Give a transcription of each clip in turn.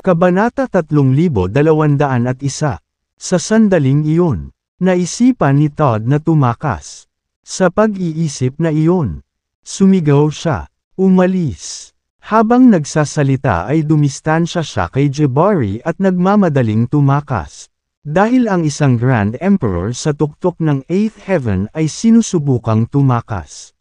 Kabanata 3201. Sa sandaling iyon, naisipan ni Todd na tumakas. Sa pag-iisip na iyon, sumigaw siya, umalis. Habang nagsasalita ay dumistansya siya kay Jabari at nagmamadaling tumakas. Dahil ang isang Grand Emperor sa tuktok ng 8th Heaven ay sinusubukang tumakas.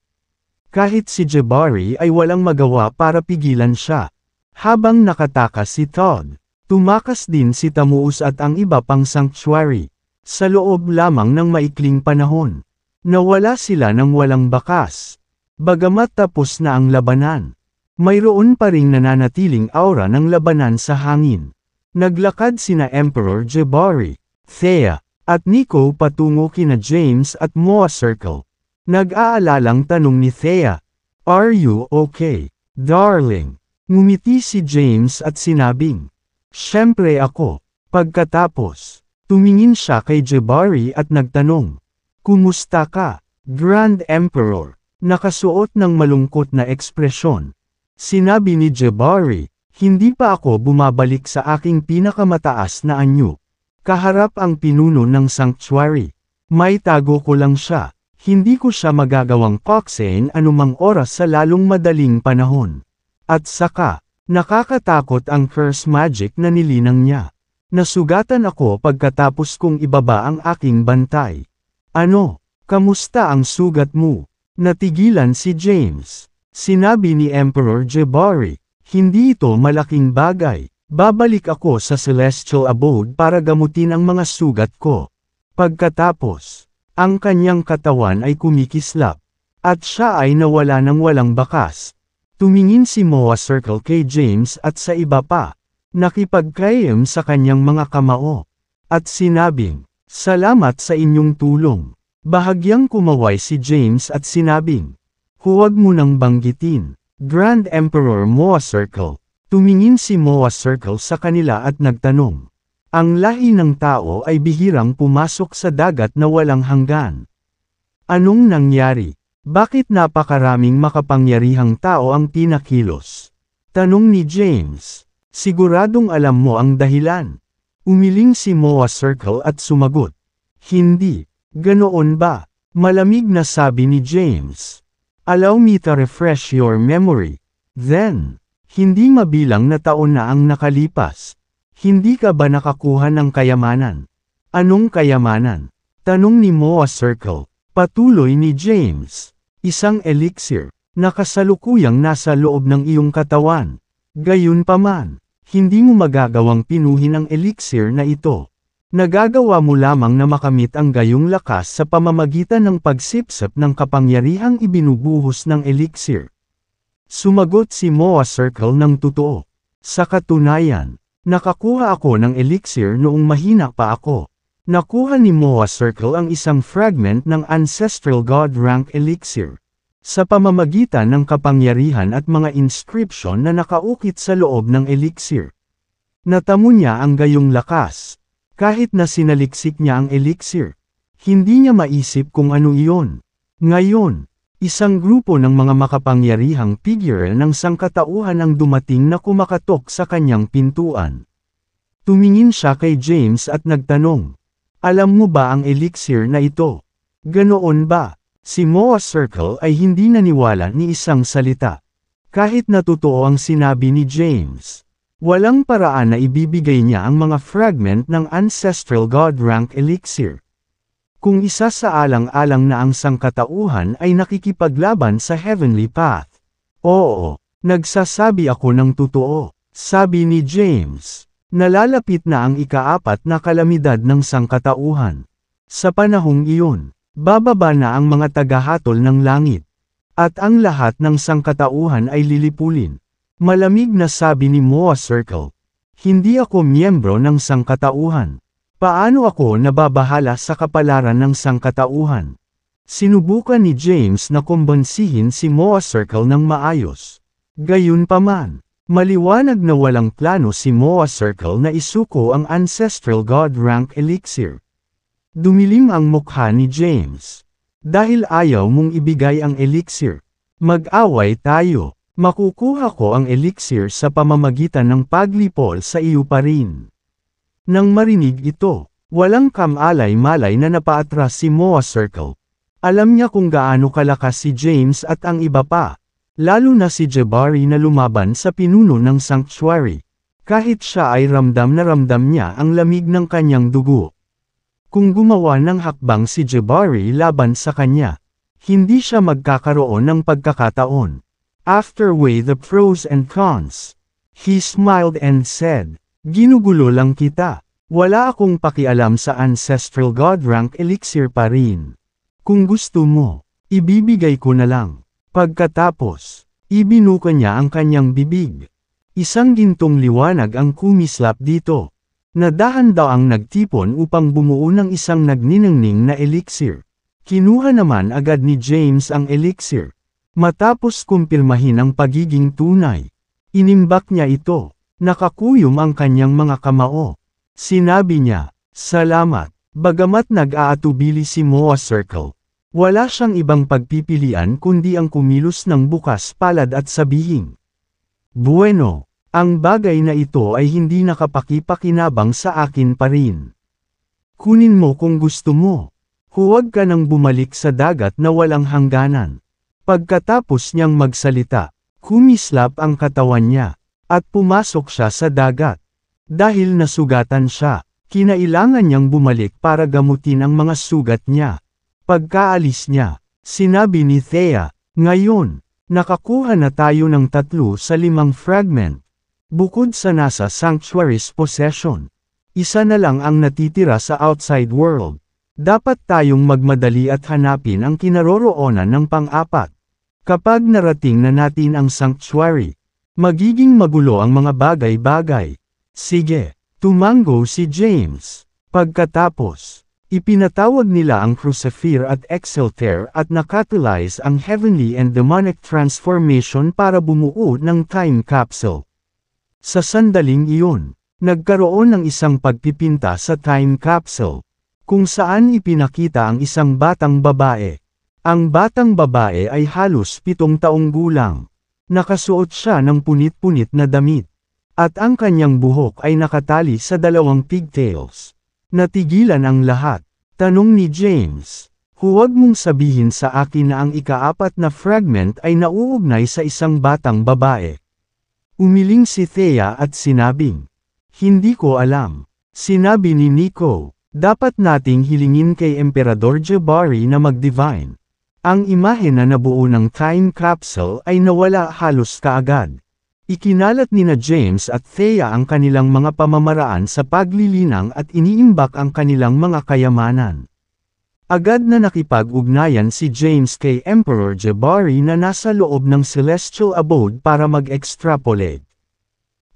Kahit si Jabari ay walang magawa para pigilan siya. Habang nakatakas si Todd, tumakas din si Tammuz at ang iba pang sanctuary. Sa loob lamang ng maikling panahon, nawala sila ng walang bakas. Bagamat tapos na ang labanan, mayroon pa ring nananatiling aura ng labanan sa hangin. Naglakad sina Emperor Jabari, Thea, at Nico patungo kina James at Moa Circle. Nag-aalalang tanong ni Thea, "Are you okay, darling?" Ngumiti si James at sinabing, "Siyempre ako." Pagkatapos, tumingin siya kay Jabari at nagtanong, "Kumusta ka, Grand Emperor?" Nakasuot ng malungkot na ekspresyon. Sinabi ni Jabari, "Hindi pa ako bumabalik sa aking pinakamataas na anyo." Kaharap ang pinuno ng sanctuary. May tago ko lang siya. Hindi ko siya magagawang koksein anumang oras sa lalong madaling panahon. At saka, nakakatakot ang curse magic na nilinang niya. Nasugatan ako pagkatapos kong ibaba ang aking bantay. "Ano? Kamusta ang sugat mo?" Natigilan si James. Sinabi ni Emperor Jabari, "Hindi ito malaking bagay. Babalik ako sa Celestial Abode para gamutin ang mga sugat ko." Pagkatapos, ang kanyang katawan ay kumikislap. At siya ay nawala ng walang bakas. Tumingin si Moa Circle kay James at sa iba pa. Nakipagkayam sa kanyang mga kamao. At sinabing, "Salamat sa inyong tulong." Bahagyang kumaway si James at sinabing, "Huwag mo nang banggitin, Grand Emperor Moa Circle." Tumingin si Moa Circle sa kanila at nagtanong, "Ang lahi ng tao ay bihirang pumasok sa dagat na walang hanggan. Anong nangyari? Bakit napakaraming makapangyarihang tao ang pinakilos?" Tanong ni James. "Siguradong alam mo ang dahilan." Umiling si Moa Circle at sumagot, "Hindi. Ganoon ba?" Malamig na sabi ni James. "Allow me to refresh your memory. Then, hindi mabilang na taon na ang nakalipas. Hindi ka ba nakakuha ng kayamanan?" "Anong kayamanan?" tanong ni Moa Circle. Patuloy ni James. "Isang elixir, na kasalukuyang nasa loob ng iyong katawan. Gayunpaman, hindi mo magagawang pinuhin ang elixir na ito. Nagagawa mo lamang na makamit ang gayong lakas sa pamamagitan ng pagsipsip ng kapangyarihang ibinubuhos ng elixir." Sumagot si Moa Circle ng totoo. "Sa katunayan, nakakuha ako ng elixir noong mahina pa ako." Nakuha ni Moa Circle ang isang fragment ng Ancestral God Rank Elixir. Sa pamamagitan ng kapangyarihan at mga inscription na nakaukit sa loob ng elixir. Natamo niya ang gayong lakas. Kahit na sinaliksik niya ang elixir, hindi niya maisip kung ano iyon. Ngayon, isang grupo ng mga makapangyarihang figure ng sangkatauhan ang dumating na kumakatok sa kanyang pintuan. Tumingin siya kay James at nagtanong, "Alam mo ba ang elixir na ito?" "Ganoon ba?" Si Moa Circle ay hindi naniwala ni isang salita. Kahit na totoo ang sinabi ni James. Walang paraan na ibibigay niya ang mga fragment ng Ancestral God Rank Elixir. Kung isa sa alang-alang na ang sangkatauhan ay nakikipaglaban sa Heavenly Path. "Oo, nagsasabi ako ng totoo," sabi ni James. Nalalapit na ang ika-4 na kalamidad ng sangkatauhan. Sa panahong iyon, bababa na ang mga tagahatol ng langit. At ang lahat ng sangkatauhan ay lilipulin. Malamig na sabi ni Moa Circle, "Hindi ako miyembro ng sangkatauhan. Paano ako nababahala sa kapalaran ng sangkatauhan?" Sinubukan ni James na kumbonsihin si Moa Circle ng maayos. Gayunpaman, maliwanag na walang plano si Moa Circle na isuko ang Ancestral God Rank Elixir. Dumilim ang mukha ni James. "Dahil ayaw mong ibigay ang elixir, mag-away tayo." Makukuha ko ang elixir sa pamamagitan ng paglipol sa iyo pa rin. Nang marinig ito, walang kamalay-malay na napaatras si Moa Circle. Alam niya kung gaano kalakas si James at ang iba pa, lalo na si Jabari na lumaban sa pinuno ng sanctuary. Kahit siya ay ramdam na ramdam niya ang lamig ng kanyang dugo. Kung gumawa ng hakbang si Jabari laban sa kanya, hindi siya magkakaroon ng pagkakataon. After weighing the pros and cons, he smiled and said, "Ginugulo lang kita. Wala akong pakialam sa ancestral god rank elixir pa rin. Kung gusto mo, ibibigay ko na lang." Pagkatapos, ibinuka niya ang kanyang bibig. Isang gintong liwanag ang kumislap dito. Nadahan daw ang nagtipon upang bumuo ng isang nagniningning na elixir. Kinuha naman agad ni James ang elixir. Matapos kumpirmahin ang pagiging tunay, inimbak niya ito. Nakakuyom ang kanyang mga kamao. Sinabi niya, "Salamat." Bagamat nag-aatubili si Moa Circle, wala siyang ibang pagpipilian kundi ang kumilos ng bukas palad at sabihin, "Bueno, ang bagay na ito ay hindi nakapakipakinabang sa akin pa rin. Kunin mo kung gusto mo. Huwag ka nang bumalik sa dagat na walang hangganan." Pagkatapos niyang magsalita, kumislap ang katawan niya, at pumasok siya sa dagat. Dahil nasugatan siya, kinailangan niyang bumalik para gamutin ang mga sugat niya. Pagkaalis niya, sinabi ni Thea, "Ngayon, nakakuha na tayo ng 3 sa 5 fragment. Bukod sa nasa sanctuary's possession, isa na lang ang natitira sa outside world. Dapat tayong magmadali at hanapin ang kinaroroonan ng pang-4. Kapag narating na natin ang sanctuary, magiging magulo ang mga bagay-bagay." "Sige," tumango si James. Pagkatapos, ipinatawag nila ang Crucifer at Exalter at nakatulize ang heavenly and demonic transformation para bumuo ng time capsule. Sa sandaling iyon, nagkaroon ng isang pagpipinta sa time capsule, kung saan ipinakita ang isang batang babae. Ang batang babae ay halos 7 taong gulang. Nakasuot siya ng punit-punit na damit. At ang kanyang buhok ay nakatali sa 2 pigtails. Natigilan ang lahat. Tanong ni James, "Huwag mong sabihin sa akin na ang ika-4 na fragment ay nauugnay sa isang batang babae." Umiling si Thea at sinabing, "Hindi ko alam." Sinabi ni Nico, "Dapat nating hilingin kay Emperador Jabari na mag-divine." Ang imahe na nabuo ng time capsule ay nawala halos kaagad. Ikinalat nina James at Thea ang kanilang mga pamamaraan sa paglilinang at iniimbak ang kanilang mga kayamanan. Agad na nakipag-ugnayan si James kay Emperor Jabari na nasa loob ng Celestial Abode para mag-extrapolate.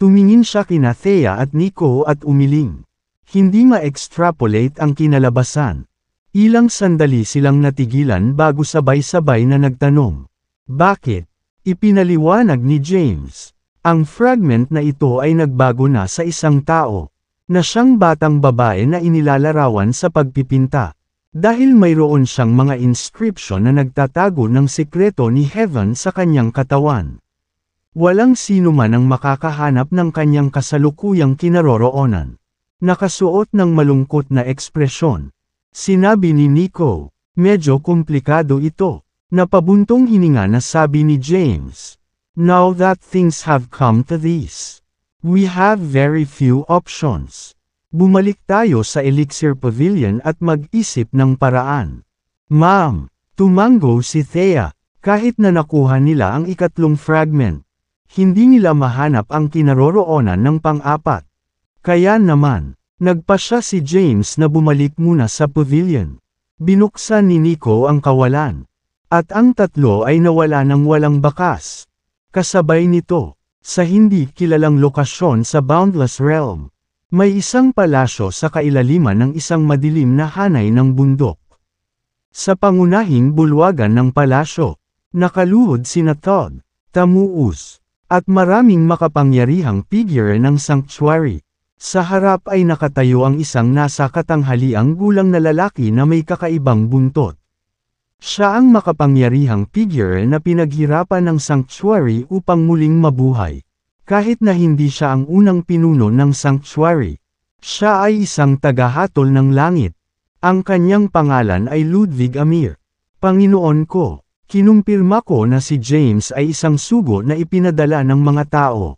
Tumingin siya kina Thea at Nico at umiling. Hindi ma-extrapolate ang kinalabasan. Ilang sandali silang natigilan bago sabay-sabay na nagtanong, "Bakit?" Ipinaliwanag ni James, "Ang fragment na ito ay nagbago na sa isang tao, na siyang batang babae na inilalarawan sa pagpipinta. Dahil mayroon siyang mga inscription na nagtatago ng sikreto ni Heaven sa kanyang katawan. Walang sino man ang makakahanap ng kanyang kasalukuyang kinaroroonan." Nakasuot ng malungkot na ekspresyon, sinabi ni Nico, "Medyo komplikado ito." Napabuntong hininga na sabi ni James, "Now that things have come to this, we have very few options. Bumalik tayo sa Elixir Pavilion at mag-isip ng paraan." "Ma'am," tumango si Thea, kahit na nakuha nila ang 3 fragment, hindi nila mahanap ang kinaroroonan ng pang-4. Kaya naman, nagpasya si James na bumalik muna sa pavilion. Binuksan ni Nico ang kawalan. At ang 3 ay nawala ng walang bakas. Kasabay nito, sa hindi kilalang lokasyon sa Boundless Realm, may isang palasyo sa kailaliman ng isang madilim na hanay ng bundok. Sa pangunahing bulwagan ng palasyo, nakaluhod sina Todd, Tamuus, at maraming makapangyarihang figure ng sanctuary. Sa harap ay nakatayo ang isang nasa katanghaliang gulang na lalaki na may kakaibang buntot. Siya ang makapangyarihang figure na pinaghirapan ng sanctuary upang muling mabuhay. Kahit na hindi siya ang unang pinuno ng sanctuary, siya ay isang tagahatol ng langit. Ang kanyang pangalan ay Ludwig Amir. Panginoon ko, kinumpirma ko na si James ay isang sugo na ipinadala ng mga tao.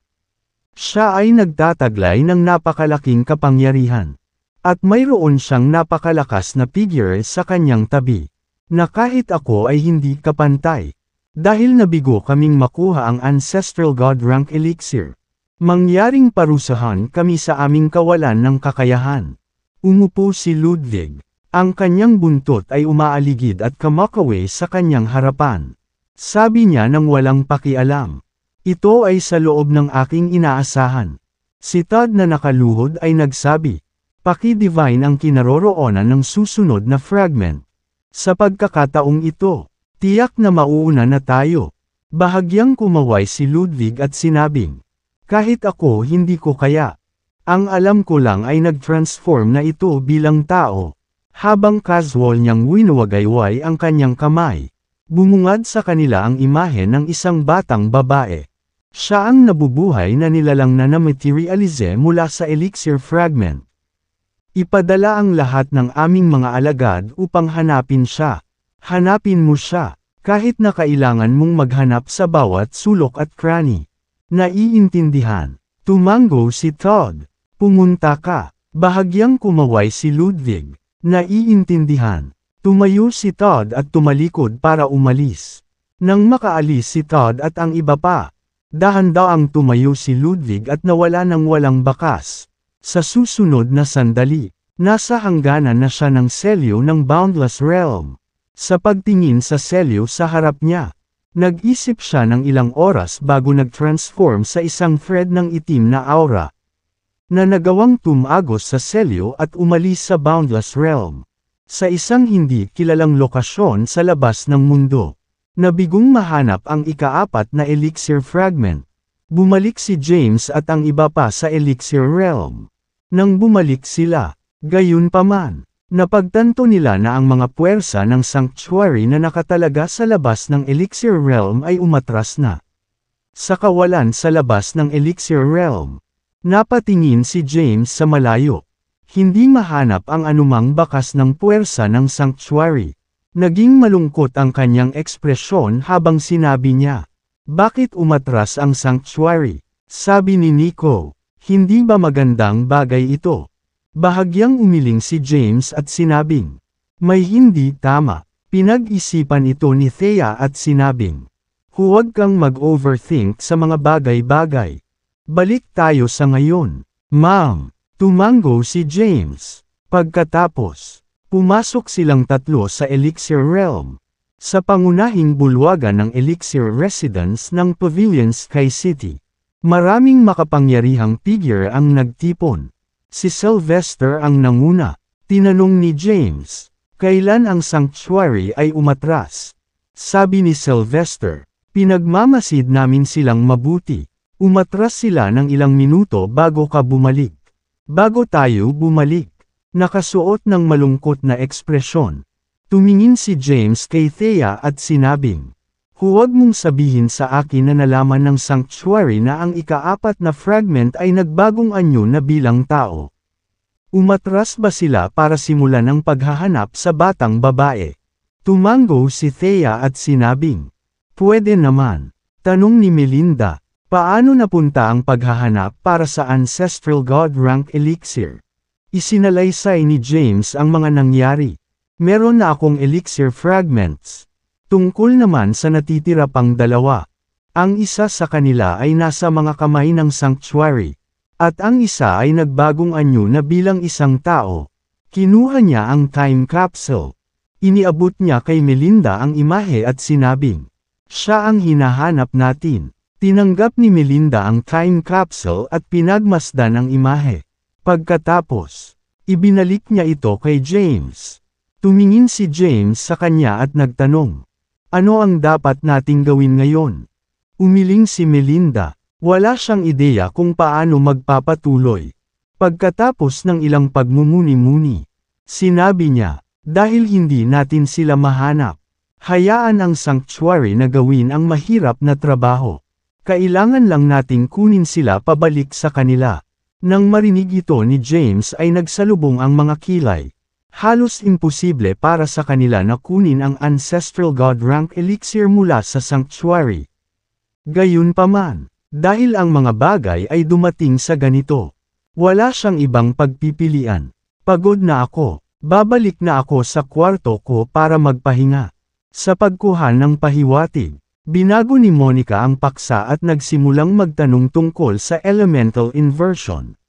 Siya ay nagtataglay ng napakalaking kapangyarihan. At mayroon siyang napakalakas na figure sa kanyang tabi, na kahit ako ay hindi kapantay. Dahil nabigo kaming makuha ang Ancestral God Rank Elixir. Mangyaring parusahan kami sa aming kawalan ng kakayahan. Umupo si Ludwig. Ang kanyang buntot ay umaaligid at kamakawe sa kanyang harapan. Sabi niya nang walang pakialam. Ito ay sa loob ng aking inaasahan. Si Todd na nakaluhod ay nagsabi, paki-divine ang kinaroroonan ng susunod na fragment. Sa pagkakataong ito, tiyak na mauuna na tayo. Bahagyang kumaway si Ludwig at sinabing, kahit ako hindi ko kaya. Ang alam ko lang ay nag-transform na ito bilang tao. Habang casual niyang winuwagayway ang kanyang kamay, bumungad sa kanila ang imahe ng isang batang babae. Siya ang nabubuhay na nilalang na na-materialize mula sa elixir fragment. Ipadala ang lahat ng aming mga alagad upang hanapin siya. Hanapin mo siya, kahit na kailangan mong maghanap sa bawat sulok at krani. Naiintindihan. Tumango si Todd. Pumunta ka. Bahagyang kumaway si Ludwig. Naiintindihan. Tumayo si Todd at tumalikod para umalis. Nang makaalis si Todd at ang iba pa, dahan-daang tumayo si Ludwig at nawala ng walang bakas. Sa susunod na sandali, nasa hangganan na siya ng selyo ng Boundless Realm. Sa pagtingin sa selyo sa harap niya, nag-isip siya ng ilang oras bago nag-transform sa isang thread ng itim na aura na nagawang tumagos sa selyo at umalis sa Boundless Realm. Sa isang hindi kilalang lokasyon sa labas ng mundo, nabigong mahanap ang ikaapat na elixir fragment. Bumalik si James at ang iba pa sa elixir realm. Nang bumalik sila, gayunpaman, napagtanto nila na ang mga puwersa ng sanctuary na nakatalaga sa labas ng elixir realm ay umatras na. Sa kawalan sa labas ng elixir realm, napatingin si James sa malayo. Hindi mahanap ang anumang bakas ng puwersa ng sanctuary. Naging malungkot ang kanyang ekspresyon habang sinabi niya, bakit umatras ang sanctuary? Sabi ni Nico, hindi ba magandang bagay ito? Bahagyang umiling si James at sinabing, may hindi tama. Pinag-isipan ito ni Thea at sinabing, huwag kang mag-overthink sa mga bagay-bagay. Balik tayo sa ngayon. Ma'am, tumango si James. Pagkatapos, pumasok silang tatlo sa Elixir Realm. Sa pangunahing bulwagan ng Elixir Residence ng Pavilion Sky City. Maraming makapangyarihang figure ang nagtipon. Si Sylvester ang nanguna. Tinanong ni James, kailan ang sanctuary ay umatras? Sabi ni Sylvester, pinagmamasid namin silang mabuti. Umatras sila ng ilang minuto bago ka bumalik. Bago tayo bumalik, nakasuot ng malungkot na ekspresyon. Tumingin si James kay Thea at sinabing, huwag mong sabihin sa akin na nalaman ng sanctuary na ang ikaapat na fragment ay nagbagong anyo na bilang tao. Umatras ba sila para simulan ang paghahanap sa batang babae? Tumango si Thea at sinabing, pwede naman. Tanong ni Melinda. Paano napunta ang paghahanap para sa Ancestral God Rank Elixir? Isinalaysay ni James ang mga nangyari. Meron na akong elixir fragments. Tungkol naman sa natitira pang dalawa. Ang isa sa kanila ay nasa mga kamay ng sanctuary. At ang isa ay nagbagong anyo na bilang isang tao. Kinuha niya ang time capsule. Iniabot niya kay Melinda ang imahe at sinabing, siya ang hinahanap natin. Tinanggap ni Melinda ang time capsule at pinagmasdan ang imahe. Pagkatapos, ibinalik niya ito kay James. Tumingin si James sa kanya at nagtanong, ano ang dapat nating gawin ngayon? Umiling si Melinda, wala siyang ideya kung paano magpapatuloy. Pagkatapos ng ilang pagmumuni-muni, sinabi niya, dahil hindi natin sila mahanap, Hayaan ang sanctuary na gawin ang mahirap na trabaho. Kailangan lang nating kunin sila pabalik sa kanila. Nang marinig ito ni James ay nagsalubong ang mga kilay. Halos imposible para sa kanila na kunin ang Ancestral God Rank Elixir mula sa sanctuary. Gayunpaman, dahil ang mga bagay ay dumating sa ganito, wala siyang ibang pagpipilian. Pagod na ako, babalik na ako sa kwarto ko para magpahinga. Sa pagkuha ng pahiwatig, binago ni Monica ang paksa at nagsimulang magtanong tungkol sa elemental inversion.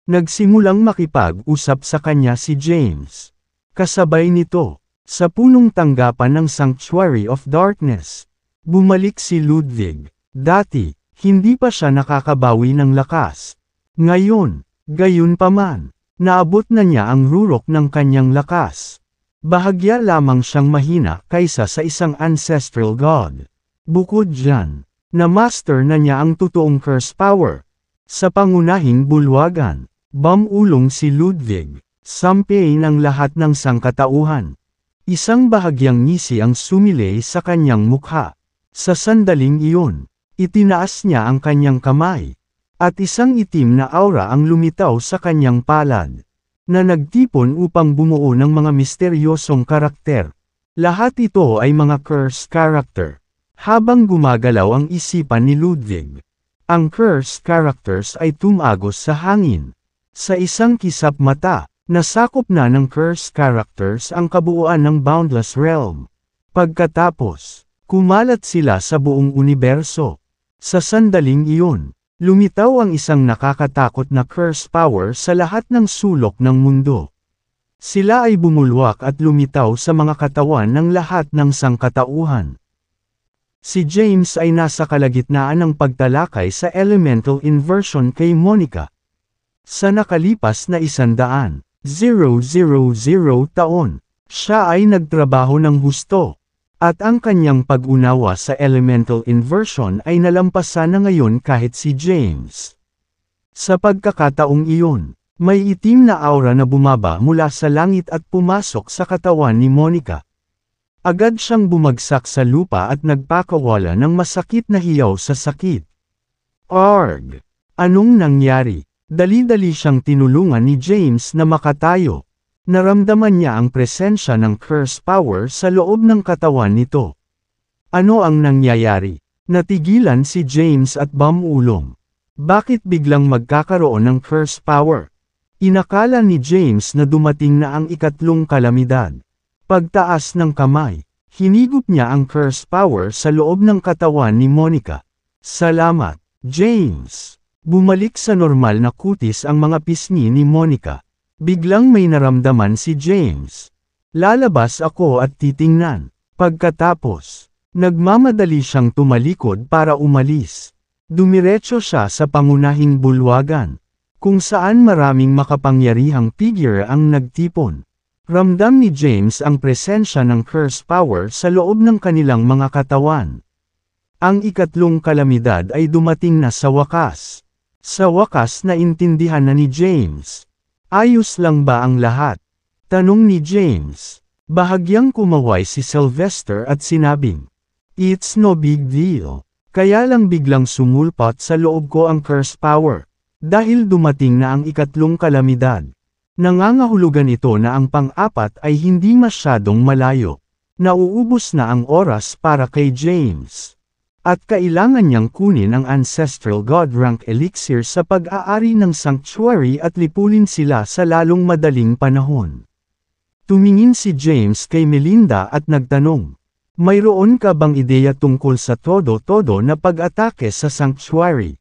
Nagsimulang makipag-usap sa kanya si James. Kasabay nito, sa punong tanggapan ng Sanctuary of Darkness, bumalik si Ludwig. Dati, hindi pa siya nakakabawi ng lakas. Ngayon, gayunpaman, naabot na niya ang rurok ng kanyang lakas. Bahagya lamang siyang mahina kaysa sa isang ancestral god. Bukod dyan, na-master na niya ang totoong curse power. Sa pangunahing bulwagan, bumulong si Ludwig, sampein ang lahat ng sangkatauhan. Isang bahagyang ngisi ang sumilay sa kanyang mukha. Sa sandaling iyon, itinaas niya ang kanyang kamay, at isang itim na aura ang lumitaw sa kanyang palad, na nagtipon upang bumuo ng mga misteryosong karakter. Lahat ito ay mga curse character. Habang gumagalaw ang isipan ni Ludwig, ang curse characters ay tumagos sa hangin. Sa isang kisap mata, nasakop na ng curse characters ang kabuuan ng Boundless Realm. Pagkatapos, kumalat sila sa buong universo. Sa sandaling iyon, lumitaw ang isang nakakatakot na curse power sa lahat ng sulok ng mundo. Sila ay bumulwak at lumitaw sa mga katawan ng lahat ng sangkatauhan. Si James ay nasa kalagitnaan ng pagtalakay sa elemental inversion kay Monica. Sa nakalipas na 100,000 taon, siya ay nagtrabaho ng husto. At ang kanyang pag-unawa sa elemental inversion ay nalampasan na ngayon kahit si James. Sa pagkakataong iyon, may itim na aura na bumaba mula sa langit at pumasok sa katawan ni Monica. Agad siyang bumagsak sa lupa at nagpakawala ng masakit na hiyaw sa sakit. Arg! Anong nangyari? Dali-dali siyang tinulungan ni James na makatayo. Naramdaman niya ang presensya ng curse power sa loob ng katawan nito. Ano ang nangyayari? Natigilan si James at bumulong. Bakit biglang magkakaroon ng curse power? Inakala ni James na dumating na ang ikatlong kalamidad. Pagtaas ng kamay, hinigop niya ang curse power sa loob ng katawan ni Monica. Salamat, James! Bumalik sa normal na kutis ang mga pisngi ni Monica. Biglang may naramdaman si James. Lalabas ako at titingnan. Pagkatapos, nagmamadali siyang tumalikod para umalis. Dumiretso siya sa pangunahing bulwagan, kung saan maraming makapangyarihang figure ang nagtipon. Ramdam ni James ang presensya ng curse power sa loob ng kanilang mga katawan. Ang ikatlong kalamidad ay dumating na sa wakas. Sa wakas naintindihan na ni James. Ayos lang ba ang lahat? Tanong ni James. Bahagyang kumaway si Sylvester at sinabing, "It's no big deal. Kaya lang biglang sumulpot sa loob ko ang curse power. Dahil dumating na ang ikatlong kalamidad. Nangangahulugan ito na ang pang-apat ay hindi masyadong malayo. Nauubos na ang oras para kay James. At kailangan niyang kunin ang Ancestral God Rank Elixir sa pag-aari ng Sanctuary at lipulin sila sa lalong madaling panahon." Tumingin si James kay Melinda at nagtanong, "Mayroon ka bang ideya tungkol sa todo-todo na pag-atake sa Sanctuary?"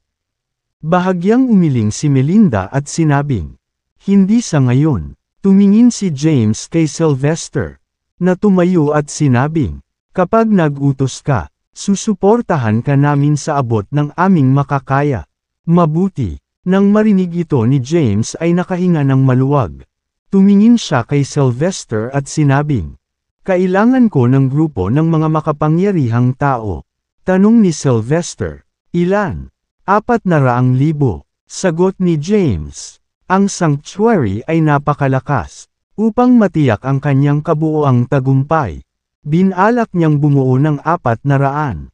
Bahagyang umiling si Melinda at sinabing, "Hindi sa ngayon." Tumingin si James kay Sylvester, na tumayo at sinabing, "Kapag nag-utos ka, susuportahan ka namin sa abot ng aming makakaya." Mabuti. Nang marinig ito ni James ay nakahinga ng maluwag. Tumingin siya kay Sylvester at sinabing, "Kailangan ko ng grupo ng mga makapangyarihang tao." Tanong ni Sylvester, "Ilan?" 400,000. Sagot ni James. Ang Sanctuary ay napakalakas. Upang matiyak ang kanyang kabuoang tagumpay, Binalak niyang bumuo ng 400,000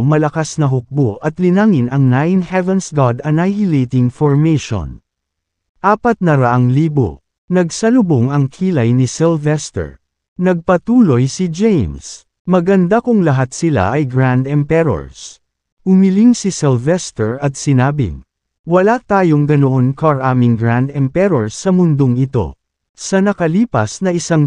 malakas na hukbo at linangin ang Nine Heavens God Annihilating Formation. 400,000. Nagsalubong ang kilay ni Sylvester. Nagpatuloy si James. Maganda kung lahat sila ay Grand Emperors. Umiling si Sylvester at sinabing, wala tayong ganoon karaming Grand Emperors sa mundong ito. Sa nakalipas na 100,000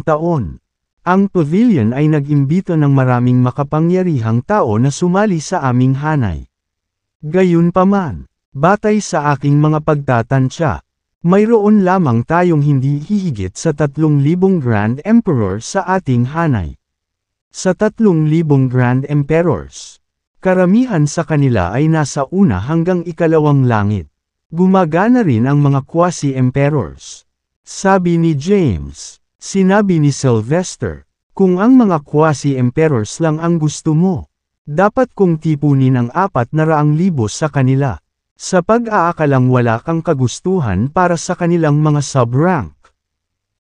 taon, ang pavilion ay nag-imbita ng maraming makapangyarihang tao na sumali sa aming hanay. Gayunpaman, batay sa aking mga pagtatansya, mayroon lamang tayong hindi hihigit sa 3,000 Grand Emperor sa ating hanay. Sa 3,000 Grand Emperors, karamihan sa kanila ay nasa una hanggang ikalawang langit. Gumagana rin ang mga quasi-emperors. Sabi ni James. Sinabi ni Sylvester, kung ang mga quasi-emperors lang ang gusto mo, dapat kong tipunin ang 400,000 sa kanila. Sa pag-aakalang wala kang kagustuhan para sa kanilang mga sub-rank.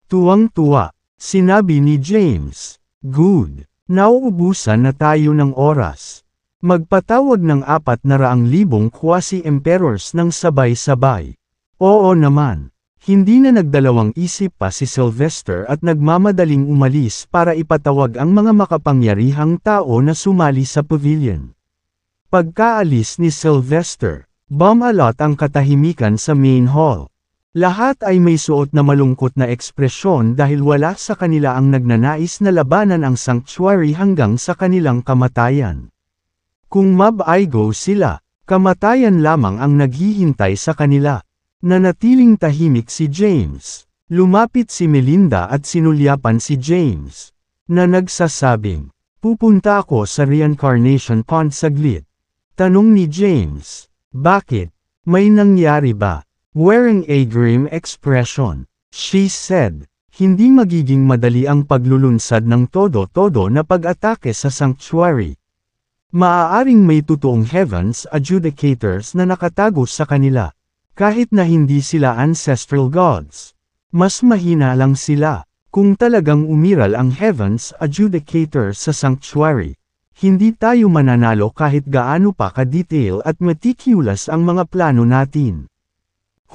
Tuwang-tuwa, sinabi ni James, good, nauubusan na tayo ng oras. Magpatawag ng 400,000 quasi-emperors ng sabay-sabay. Oo naman. Hindi na nagdalawang isip pa si Sylvester at nagmamadaling umalis para ipatawag ang mga makapangyarihang tao na sumali sa pavilion. Pagkaalis ni Sylvester, bumalot ang katahimikan sa main hall. Lahat ay may suot na malungkot na ekspresyon dahil wala sa kanila ang nagnanais na labanan ang sanctuary hanggang sa kanilang kamatayan. Kung mab-aigo sila, kamatayan lamang ang naghihintay sa kanila. Nanatiling tahimik si James. Lumapit si Melinda at sinulyapan si James. Na nagsasabing, pupunta ako sa reincarnation pond saglit. Tanong ni James, bakit? May nangyari ba? Wearing a grim expression, she said, hindi magiging madali ang paglulunsad ng todo-todo na pag-atake sa sanctuary. Maaaring may totoong heavens adjudicators na nakatago sa kanila. Kahit na hindi sila ancestral gods, mas mahina lang sila. Kung talagang umiral ang heavens adjudicator sa sanctuary, hindi tayo mananalo kahit gaano pa ka-detail at meticulous ang mga plano natin.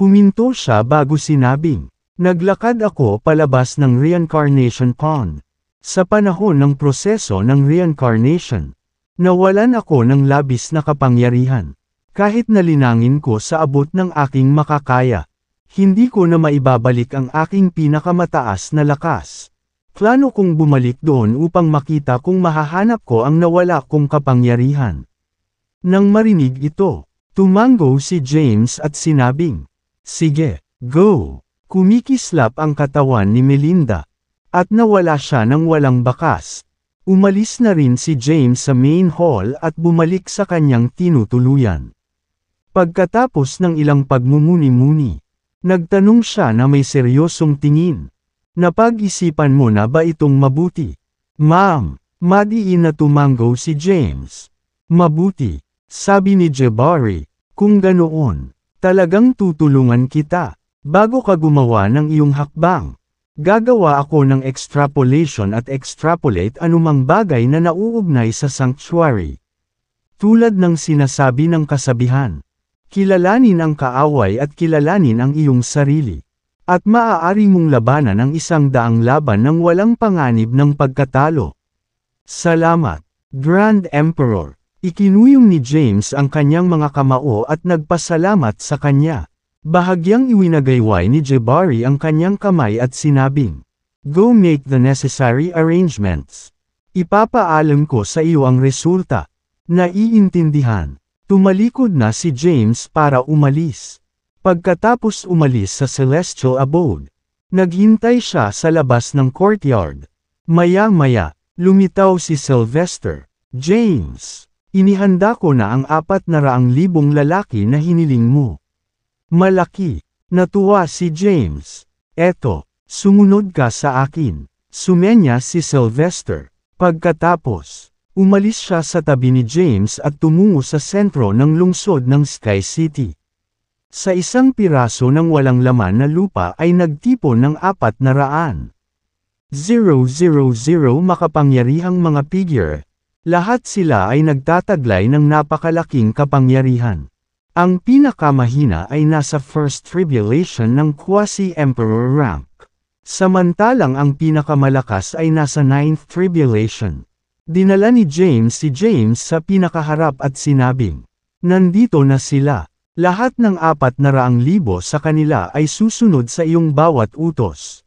Huminto siya bago sinabing, naglakad ako palabas ng reincarnation pond. Sa panahon ng proseso ng reincarnation, nawalan ako ng labis na kapangyarihan. Kahit nalinangin ko sa abot ng aking makakaya, hindi ko na maibabalik ang aking pinakamataas na lakas. Plano kong bumalik doon upang makita kung mahahanap ko ang nawala kong kapangyarihan. Nang marinig ito, tumango si James at sinabing, sige, go! Kumikislap ang katawan ni Melinda. At nawala siya ng walang bakas. Umalis na rin si James sa main hall at bumalik sa kanyang tinutuluyan. Pagkatapos ng ilang pagmumuni-muni, nagtanong siya na may seryosong tingin. Napag-isipan mo na ba itong mabuti? Ma'am, madiin na tumango si James. Mabuti, sabi ni Jabari, kung ganoon, talagang tutulungan kita. Bago ka gumawa ng iyong hakbang, gagawa ako ng extrapolation at extrapolate anumang bagay na nauugnay sa sanctuary. Tulad ng sinasabi ng kasabihan. Kilalanin ang kaaway at kilalanin ang iyong sarili. At maaari mong labanan ang 100 laban ng walang panganib ng pagkatalo. Salamat, Grand Emperor. Ikinuyong ni James ang kanyang mga kamao at nagpasalamat sa kanya. Bahagyang iwinagayway ni Jabari ang kanyang kamay at sinabing, go make the necessary arrangements. Ipapaalam ko sa iyo ang resulta. Naiintindihan. Tumalikod na si James para umalis. Pagkatapos umalis sa Celestial Abode, naghintay siya sa labas ng courtyard. Maya-maya, lumitaw si Sylvester. James, inihanda ko na ang 400,000 lalaki na hiniling mo. Malaki, natuwa si James. Eto, sumunod ka sa akin. Sumenya si Sylvester. Pagkatapos, umalis siya sa tabi ni James at tumungo sa sentro ng lungsod ng Sky City. Sa isang piraso ng walang laman na lupa ay nagtipon ng 400. 000 makapangyarihang mga figure. Lahat sila ay nagtataglay ng napakalaking kapangyarihan. Ang pinakamahina ay nasa First Tribulation ng Quasi-Emperor rank. Samantalang ang pinakamalakas ay nasa Ninth Tribulation. Dinala ni James si James sa pinakaharap at sinabing, "Nandito na sila. Lahat ng 400,000 sa kanila ay susunod sa iyong bawat utos."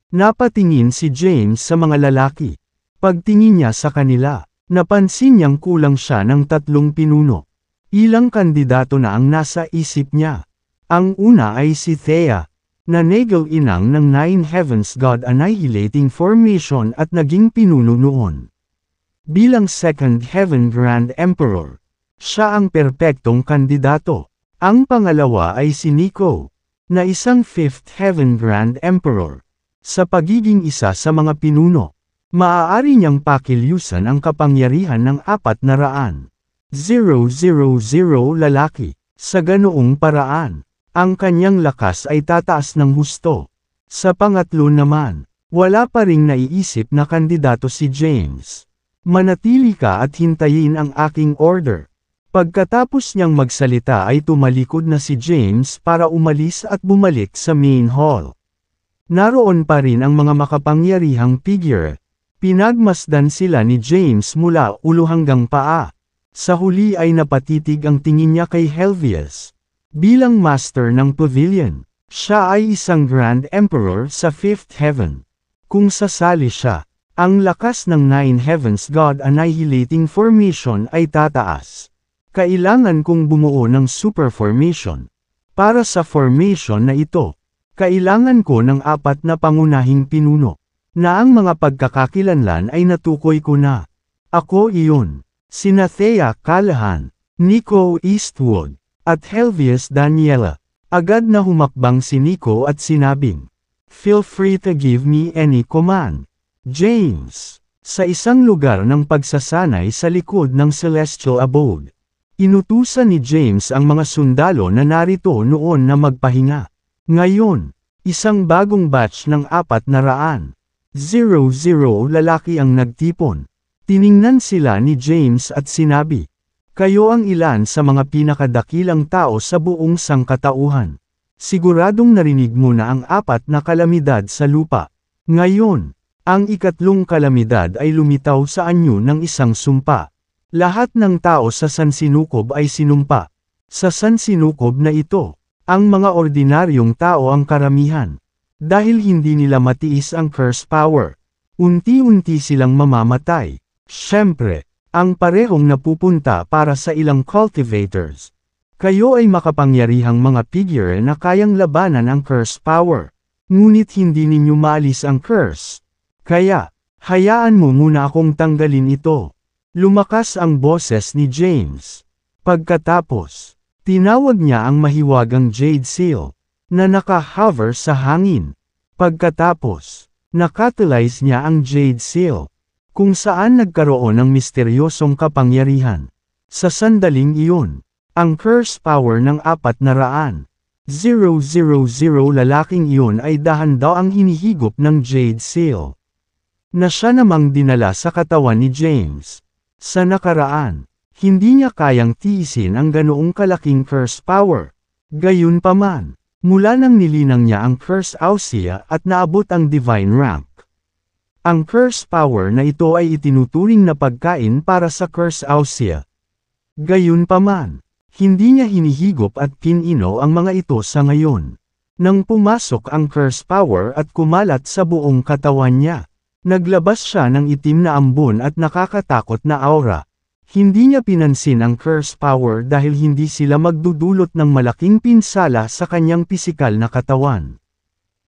Napatingin si James sa mga lalaki. Pagtingin niya sa kanila, napansin niyang kulang siya ng 3 pinuno. Ilang kandidato na ang nasa isip niya. Ang una ay si Thea, na nagal-inang ng Nine Heavens God Annihilating Formation at naging pinuno noon. Bilang Second Heaven Grand Emperor, siya ang perpektong kandidato. Ang pangalawa ay si Nico, na isang Fifth Heaven Grand Emperor. Sa pagiging isa sa mga pinuno, maaari niyang pakilyusan ang kapangyarihan ng 400,000 lalaki. Sa ganoong paraan, ang kanyang lakas ay tataas ng husto. Sa pangatlo naman, wala pa ring naiisip na kandidato si James. Manatili ka at hintayin ang aking order. Pagkatapos niyang magsalita ay tumalikod na si James para umalis at bumalik sa main hall. Naroon pa rin ang mga makapangyarihang figure. Pinagmasdan sila ni James mula ulo hanggang paa. Sa huli ay napatitig ang tingin niya kay Helvius. Bilang master ng pavilion, siya ay isang Grand Emperor sa Fifth Heaven. Kung sasali siya, ang lakas ng Nine Heavens God Annihilating Formation ay tataas. Kailangan kong bumuo ng super formation. Para sa formation na ito, kailangan ko ng 4 na pangunahing pinuno, na ang mga pagkakakilanlan ay natukoy ko na. Ako iyon. Sina Thea Callahan, Nico Eastwood, at Helvius Daniela. Agad na humakbang si Nico at sinabing, "Feel free to give me any command, James." Sa isang lugar ng pagsasanay sa likod ng Celestial Abode, inutusan ni James ang mga sundalo na narito noon na magpahinga. Ngayon, isang bagong batch ng 400 lalaki ang nagtipon. Tiningnan sila ni James at sinabi, "Kayo ang ilan sa mga pinakadakilang tao sa buong sangkatauhan. Siguradong narinig mo na ang 4 na kalamidad sa lupa. Ngayon, ang ikatlong kalamidad ay lumitaw sa anyo ng isang sumpa. Lahat ng tao sa sansinukob ay sinumpa. Sa sansinukob na ito, ang mga ordinaryong tao ang karamihan. Dahil hindi nila matiis ang curse power, unti-unti silang mamamatay. Siyempre, ang parehong napupunta para sa ilang cultivators. Kayo ay makapangyarihang mga figure na kayang labanan ang curse power. Ngunit hindi ninyo maalis ang curse. Kaya, hayaan mo muna akong tanggalin ito." Lumakas ang boses ni James. Pagkatapos, tinawag niya ang mahiwagang Jade Seal, na naka-hover sa hangin. Pagkatapos, nakatulize niya ang Jade Seal, kung saan nagkaroon ng misteryosong kapangyarihan. Sa sandaling iyon, ang curse power ng 400 lalaking iyon ay dahan-daang hinihigop ng Jade Seal, na siya namang dinala sa katawan ni James. Sa nakaraan, hindi niya kayang tiisin ang ganoong kalaking curse power. Gayunpaman, mula nang nilinang niya ang curse Aussia at naabot ang divine rank. Ang curse power na ito ay itinuturing na pagkain para sa curse Aussia. Gayunpaman, hindi niya hinihigop at pinino ang mga ito sa ngayon. Nang pumasok ang curse power at kumalat sa buong katawan niya, naglabas siya ng itim na ambon at nakakatakot na aura. Hindi niya pinansin ang curse power dahil hindi sila magdudulot ng malaking pinsala sa kanyang pisikal na katawan.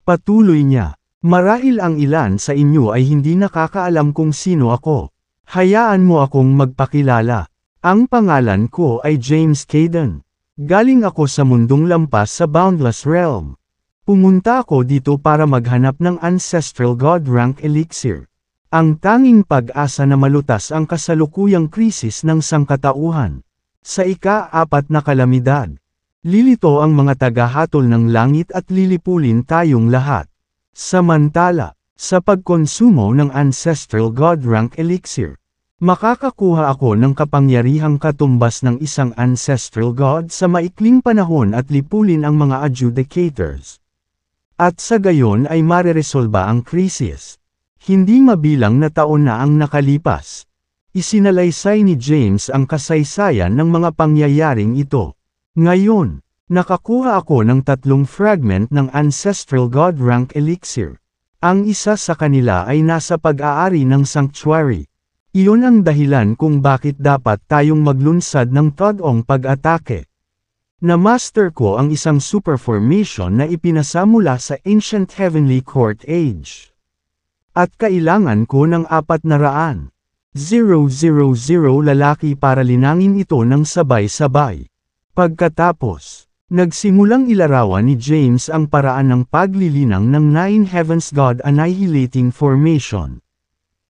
Patuloy niya, "Marahil ang ilan sa inyo ay hindi nakakaalam kung sino ako. Hayaan mo akong magpakilala. Ang pangalan ko ay James Caden. Galing ako sa mundong lampas sa Boundless Realm. Pumunta ako dito para maghanap ng Ancestral God Rank Elixir. Ang tanging pag-asa na malutas ang kasalukuyang krisis ng sangkatauhan. Sa ika-4 na kalamidad, lilito ang mga tagahatol ng langit at lilipulin tayong lahat. Samantala, Sa pagkonsumo ng Ancestral God Rank Elixir, makakakuha ako ng kapangyarihang katumbas ng isang Ancestral God sa maikling panahon at lipulin ang mga adjudicators. At sa gayon ay mareresolba ang krisis. Hindi mabilang na taon na ang nakalipas. Isinalaysay ni James ang kasaysayan ng mga pangyayaring ito. Ngayon, nakakuha ako ng 3 fragment ng Ancestral God Rank Elixir. Ang isa sa kanila ay nasa pag-aari ng Sanctuary. Iyon ang dahilan kung bakit dapat tayong maglunsad ng todong pag-atake. Na-master ko ang isang super formation na ipinasa mula sa Ancient Heavenly Court Age. At kailangan ko ng 400,000 lalaki para linangin ito ng sabay-sabay. Pagkatapos, nagsimulang ilarawan ni James ang paraan ng paglilinang ng 9 Heavens God Annihilating Formation.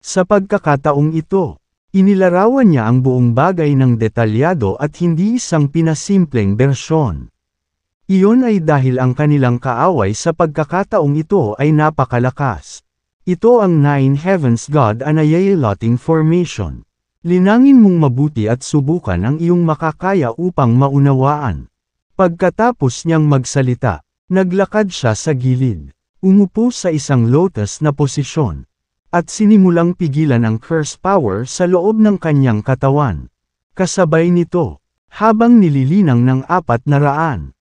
Sa pagkakataong ito, inilarawan niya ang buong bagay ng detalyado at hindi isang pinasimpleng bersyon. Iyon ay dahil ang kanilang kaaway sa pagkakataong ito ay napakalakas. Ito ang 9 Heavens God Annihilating Formation. Linangin mong mabuti at subukan ang iyong makakaya upang maunawaan. Pagkatapos niyang magsalita, naglakad siya sa gilid, umupo sa isang lotus na posisyon, at sinimulang pigilan ang curse power sa loob ng kanyang katawan. Kasabay nito, habang nililinang ng 400,000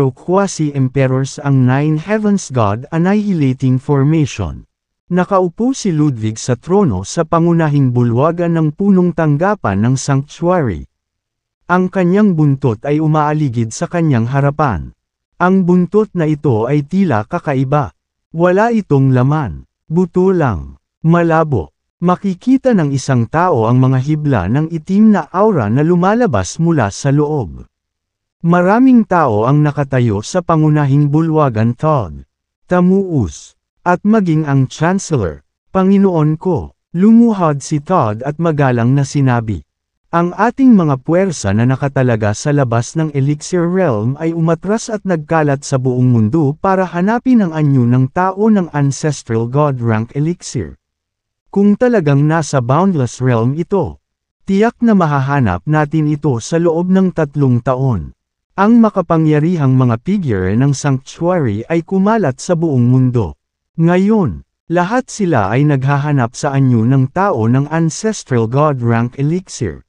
quasi-emperors ang 9 Heavens God Annihilating Formation, nakaupo si Ludwig sa trono sa pangunahing bulwagan ng punong tanggapan ng Sanctuary. Ang kanyang buntot ay umaaligid sa kanyang harapan. Ang buntot na ito ay tila kakaiba. Wala itong laman. Buto lang. Malabo. Makikita ng isang tao ang mga hibla ng itim na aura na lumalabas mula sa loob. Maraming tao ang nakatayo sa pangunahing bulwagan Todd, Tamuus, at maging ang Chancellor. Panginoon ko, lumuhod si Todd at magalang na sinabi. Ang ating mga puwersa na nakatalaga sa labas ng Elixir Realm ay umatras at nagkalat sa buong mundo para hanapin ang anyo ng tao ng Ancestral God Rank Elixir. Kung talagang nasa Boundless Realm ito, tiyak na mahahanap natin ito sa loob ng 3 taon. Ang makapangyarihang mga figure ng Sanctuary ay kumalat sa buong mundo. Ngayon, lahat sila ay naghahanap sa anyo ng tao ng Ancestral God Rank Elixir.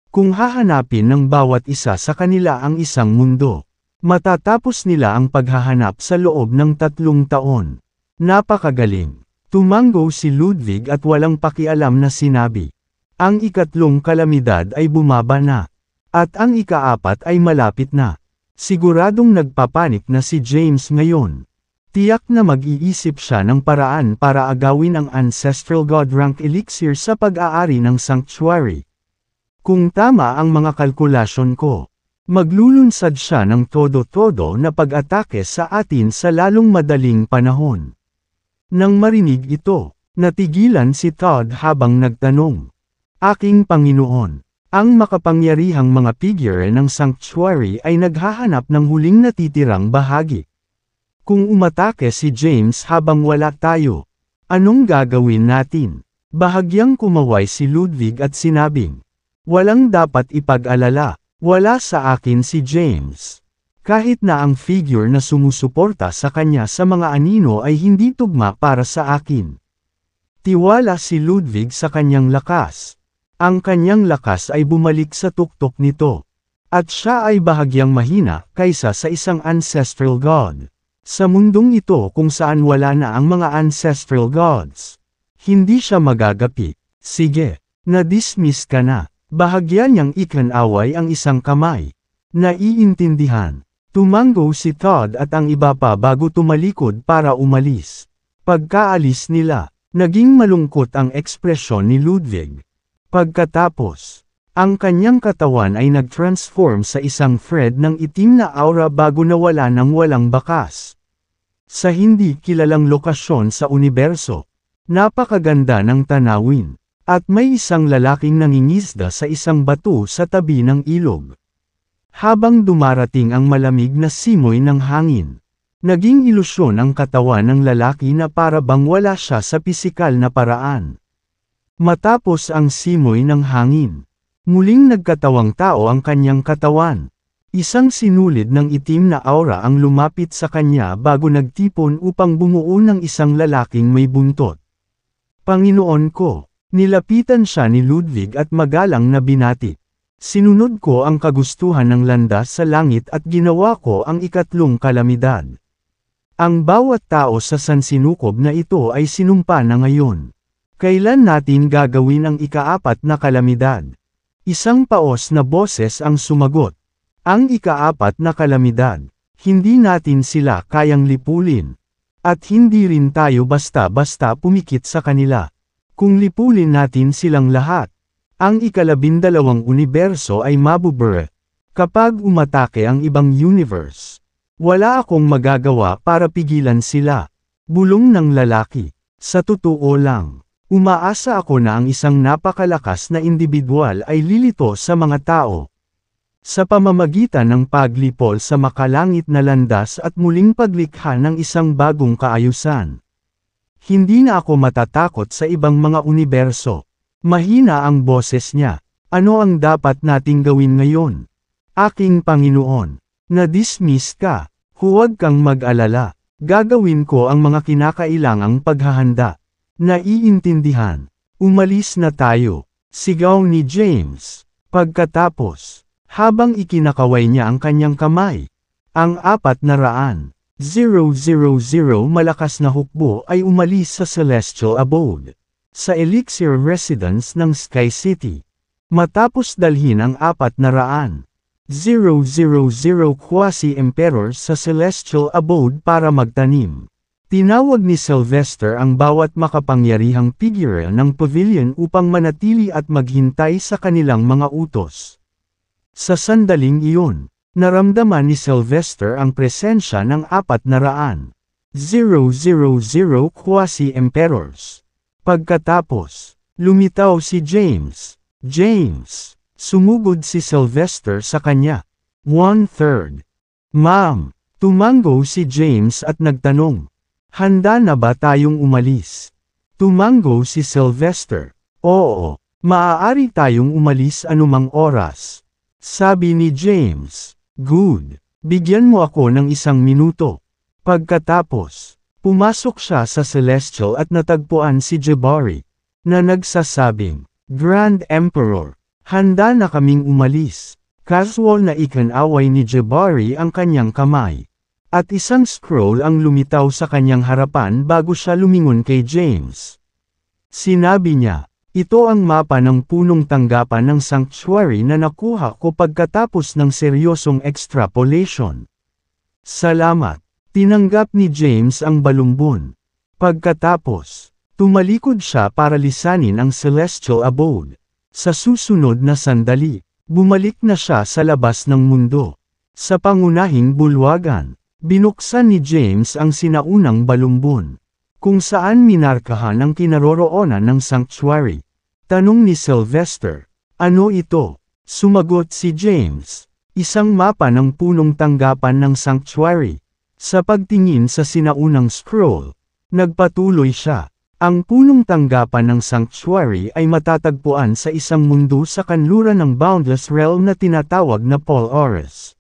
Kung hahanapin ng bawat isa sa kanila ang isang mundo, matatapos nila ang paghahanap sa loob ng 3 taon. Napakagaling. Tumanggo si Ludwig at walang pakialam na sinabi. Ang ikatlong kalamidad ay bumaba na. At ang ika-4 ay malapit na. Siguradong nagpapanik na si James ngayon. Tiyak na mag-iisip siya ng paraan para agawin ang Ancestral God Rank Elixir sa pag-aari ng Sanctuary. Kung tama ang mga kalkulasyon ko, maglulunsad siya ng todo-todo na pag-atake sa atin sa lalong madaling panahon. Nang marinig ito, natigilan si Todd habang nagtanong. Aking Panginoon, ang makapangyarihang mga figure ng Sanctuary ay naghahanap ng huling natitirang bahagi. Kung umatake si James habang wala tayo, anong gagawin natin? Bahagyang kumaway si Ludwig at sinabing, walang dapat ipag-alala, wala sa akin si James. Kahit na ang figure na sumusuporta sa kanya sa mga anino ay hindi tugma para sa akin. Tiwala si Ludwig sa kanyang lakas. Ang kanyang lakas ay bumalik sa tuktok nito. At siya ay bahagyang mahina kaysa sa isang ancestral god. Sa mundong ito kung saan wala na ang mga ancestral gods, hindi siya magagapi. Sige, na-dismiss ka na. Bahagya niyang ikanaway ang isang kamay. Naiintindihan. Tumanggo si Todd at ang iba pa bago tumalikod para umalis. Pagkaalis nila, naging malungkot ang ekspresyon ni Ludwig. Pagkatapos, ang kanyang katawan ay nag-transform sa isang thread ng itim na aura bago nawala ng walang bakas. Sa hindi kilalang lokasyon sa universo, napakaganda ng tanawin. At may isang lalaking nangingisda sa isang bato sa tabi ng ilog. Habang dumarating ang malamig na simoy ng hangin, Naging ilusyon ang katawan ng lalaki na para bang wala siya sa pisikal na paraan. Matapos ang simoy ng hangin, muling nagkatawang tao ang kanyang katawan. Isang sinulid ng itim na aura ang lumapit sa kanya bago nagtipon upang bumuo ng isang lalaking may buntot. Panginoon ko, nilapitan siya ni Ludwig at magalang na binati. Sinunod ko ang kagustuhan ng landas sa langit at ginawa ko ang ikatlong kalamidad. Ang bawat tao sa sansinukob na ito ay sinumpa na ngayon. Kailan natin gagawin ang ikaapat na kalamidad? Isang paos na boses ang sumagot. Ang ikaapat na kalamidad, hindi natin sila kayang lipulin. At hindi rin tayo basta-basta pumikit sa kanila. Kung lipulin natin silang lahat, ang ikalabindalawang universo ay mabubura. Kapag umatake ang ibang universe, wala akong magagawa para pigilan sila. Bulong ng lalaki. Sa totoo lang, umaasa ako na ang isang napakalakas na individual ay lilito sa mga tao. Sa pamamagitan ng paglipol sa makalangit na landas at muling paglikha ng isang bagong kaayusan. Hindi na ako matatakot sa ibang mga universo. Mahina ang boses niya. Ano ang dapat nating gawin ngayon? Aking Panginoon. Na-dismiss ka. Huwag kang mag-alala. Gagawin ko ang mga kinakailangang paghahanda. Naiintindihan. Umalis na tayo. Sigaw ni James. Pagkatapos, habang ikinakaway niya ang kanyang kamay, ang 400,000 malakas na hukbo ay umalis sa Celestial Abode, sa Elixir Residence ng Sky City. Matapos dalhin ang 400,000 Quasi-Emperor sa Celestial Abode para magtanim. Tinawag ni Sylvester ang bawat makapangyarihang figure ng pavilion upang manatili at maghintay sa kanilang mga utos. Sa sandaling iyon, naramdaman ni Sylvester ang presensya ng 400,000 Quasi-Emperors. Pagkatapos, lumitaw si James. James, sumugod si Sylvester sa kanya. 1/3. Ma'am, tumango si James at nagtanong. Handa na ba tayong umalis? Tumango si Sylvester. Oo, maaari tayong umalis anumang oras. Sabi ni James. Good. Bigyan mo ako ng 1 minuto. Pagkatapos, pumasok siya sa Celestial at natagpuan si Jabari, na nagsasabing, Grand Emperor, handa na kaming umalis. Casual na ikinaway ni Jabari ang kanyang kamay. At isang scroll ang lumitaw sa kanyang harapan bago siya lumingon kay James. Sinabi niya, ito ang mapa ng punong tanggapan ng sanctuary na nakuha ko pagkatapos ng seryosong extrapolation. Salamat. Tinanggap ni James ang balumbon. Pagkatapos, tumalikod siya para lisanin ang Celestial Abode. Sa susunod na sandali, bumalik na siya sa labas ng mundo. Sa pangunahing bulwagan, binuksan ni James ang sinaunang balumbon, kung saan minarkahan ang kinaroroonan ng sanctuary. Tanong ni Sylvester, ano ito? Sumagot si James, isang mapa ng punong tanggapan ng sanctuary. Sa pagtingin sa sinaunang scroll, nagpatuloy siya. Ang punong tanggapan ng sanctuary ay matatagpuan sa isang mundo sa kanluran ng boundless realm na tinatawag na Pol-Oris.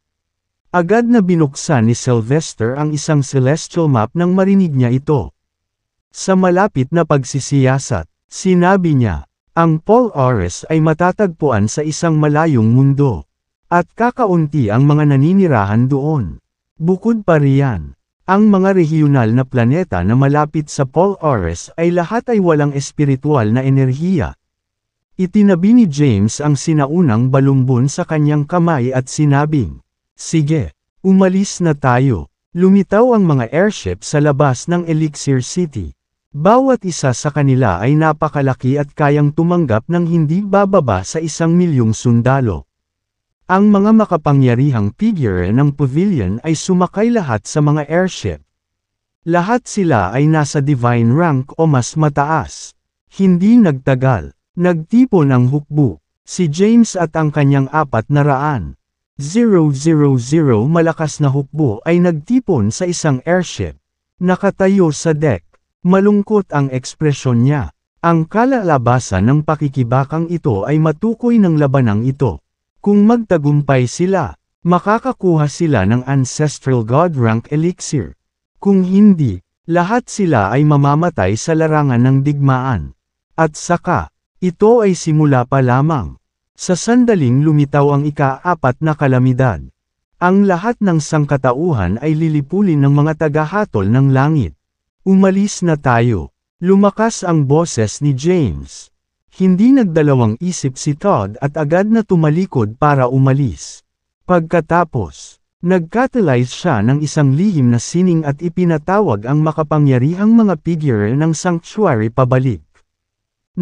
Agad na binuksan ni Sylvester ang isang celestial map nang marinig niya ito. Sa malapit na pagsisiyasat, sinabi niya, ang Pol-Oris ay matatagpuan sa isang malayong mundo. At kakaunti ang mga naninirahan doon. Bukod pa riyan, ang mga regional na planeta na malapit sa Pol-Oris ay lahat ay walang espiritual na enerhiya. Itinabi ni James ang sinaunang balumbon sa kanyang kamay at sinabing, sige, umalis na tayo. Lumitaw ang mga airship sa labas ng Elixir City. Bawat isa sa kanila ay napakalaki at kayang tumanggap ng hindi bababa sa 1,000,000 sundalo. Ang mga makapangyarihang figure ng pavilion ay sumakay lahat sa mga airship. Lahat sila ay nasa divine rank o mas mataas. Hindi nagtagal, nagtipon ang hukbo, si James at ang kanyang 400 Malakas na hukbo ay nagtipon sa isang airship. Nakatayo sa deck. Malungkot ang ekspresyon niya. Ang kalalabasan ng pakikibakang ito ay matukoy ng labanang ito. Kung magtagumpay sila, makakakuha sila ng Ancestral God Rank Elixir. Kung hindi, lahat sila ay mamamatay sa larangan ng digmaan. At saka, ito ay simula pa lamang. Sa sandaling lumitaw ang ika-4 na kalamidad. Ang lahat ng sangkatauhan ay lilipulin ng mga tagahatol ng langit. Umalis na tayo. Lumakas ang boses ni James. Hindi nagdalawang isip si Todd at agad na tumalikod para umalis. Pagkatapos, nag-catalyze siya ng isang lihim na sining at ipinatawag ang makapangyarihang mga figure ng sanctuary pabalik.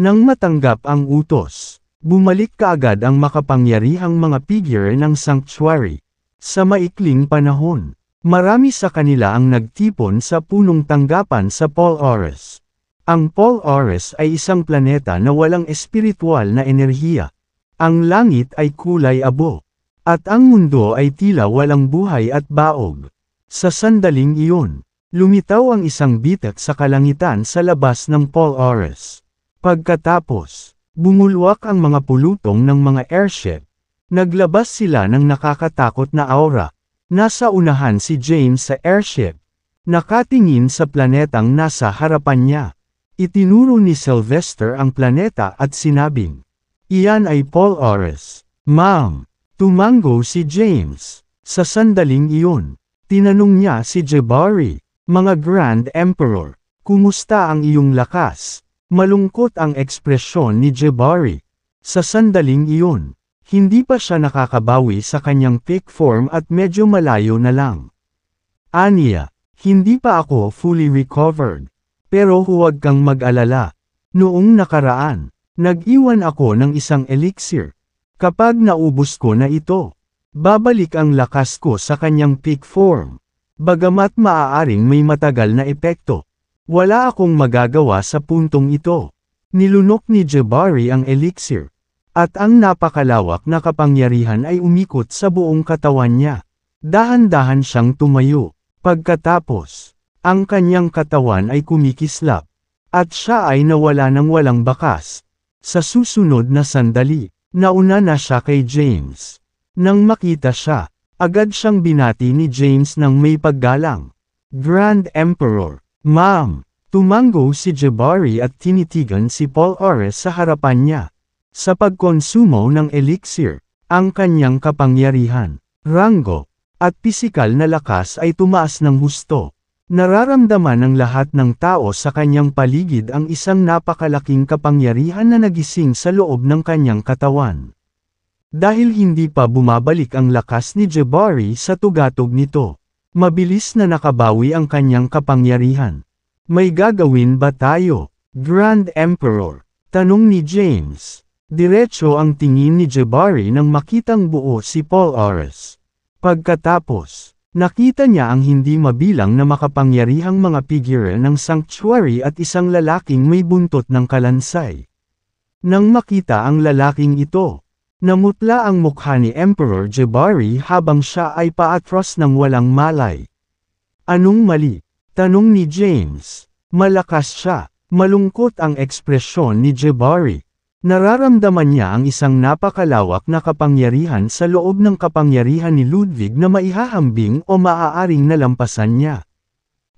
Nang matanggap ang utos, bumalik kaagad ang makapangyarihang mga figure ng sanctuary. Sa maikling panahon, marami sa kanila ang nagtipon sa punong tanggapan sa Pol-Oris. Ang Pol-Oris ay isang planeta na walang espiritual na enerhiya. Ang langit ay kulay abo. At ang mundo ay tila walang buhay at baog. Sa sandaling iyon, lumitaw ang isang bitak sa kalangitan sa labas ng Pol-Oris. Pagkatapos, bumulwak ang mga pulutong ng mga airship. Naglabas sila ng nakakatakot na aura. Nasa unahan si James sa airship. Nakatingin sa planetang nasa harapan niya. Itinuro ni Sylvester ang planeta at sinabing, "Iyan ay Pol-Oris, ma'am." Tumango si James. Sa sandaling iyon, tinanong niya si Jabari, "Mga Grand Emperor, kumusta ang iyong lakas?" Malungkot ang ekspresyon ni Jabari. Sa sandaling iyon, hindi pa siya nakakabawi sa kanyang peak form at medyo malayo na lang. "Anya, hindi pa ako fully recovered. Pero huwag kang mag-alala. Noong nakaraan, nag-iwan ako ng isang elixir. Kapag naubos ko na ito, babalik ang lakas ko sa kanyang peak form. Bagamat maaaring may matagal na epekto, wala akong magagawa sa puntong ito." Nilunok ni Jabari ang elixir. At ang napakalawak na kapangyarihan ay umikot sa buong katawan niya. Dahan-dahan siyang tumayo. Pagkatapos, ang kanyang katawan ay kumikislap. At siya ay nawala ng walang bakas. Sa susunod na sandali, nauna na siya kay James. Nang makita siya, agad siyang binati ni James ng may paggalang. "Grand Emperor, ma'am." Tumango si Jabari at tinitigan si Pol-Oris sa harapan niya. Sa pagkonsumo ng elixir, ang kanyang kapangyarihan, ranggo, at pisikal na lakas ay tumaas ng husto. Nararamdaman ng lahat ng tao sa kanyang paligid ang isang napakalaking kapangyarihan na nagising sa loob ng kanyang katawan. Dahil hindi pa bumabalik ang lakas ni Jabari sa tugatog nito, mabilis na nakabawi ang kanyang kapangyarihan. "May gagawin ba tayo, Grand Emperor?" tanong ni James. Diretso ang tingin ni Jabari nang makitang buo si Pol-Oris. Pagkatapos, nakita niya ang hindi mabilang na makapangyarihang mga figure ng sanctuary at isang lalaking may buntot ng kalansay. Nang makita ang lalaking ito, namutla ang mukha ni Emperor Jabari habang siya ay paatras ng walang malay. "Anong mali?" tanong ni James. Malakas siya. Malungkot ang ekspresyon ni Jabari. Nararamdaman niya ang isang napakalawak na kapangyarihan sa loob ng kapangyarihan ni Ludwig na maihahambing o maaaring nalampasan niya.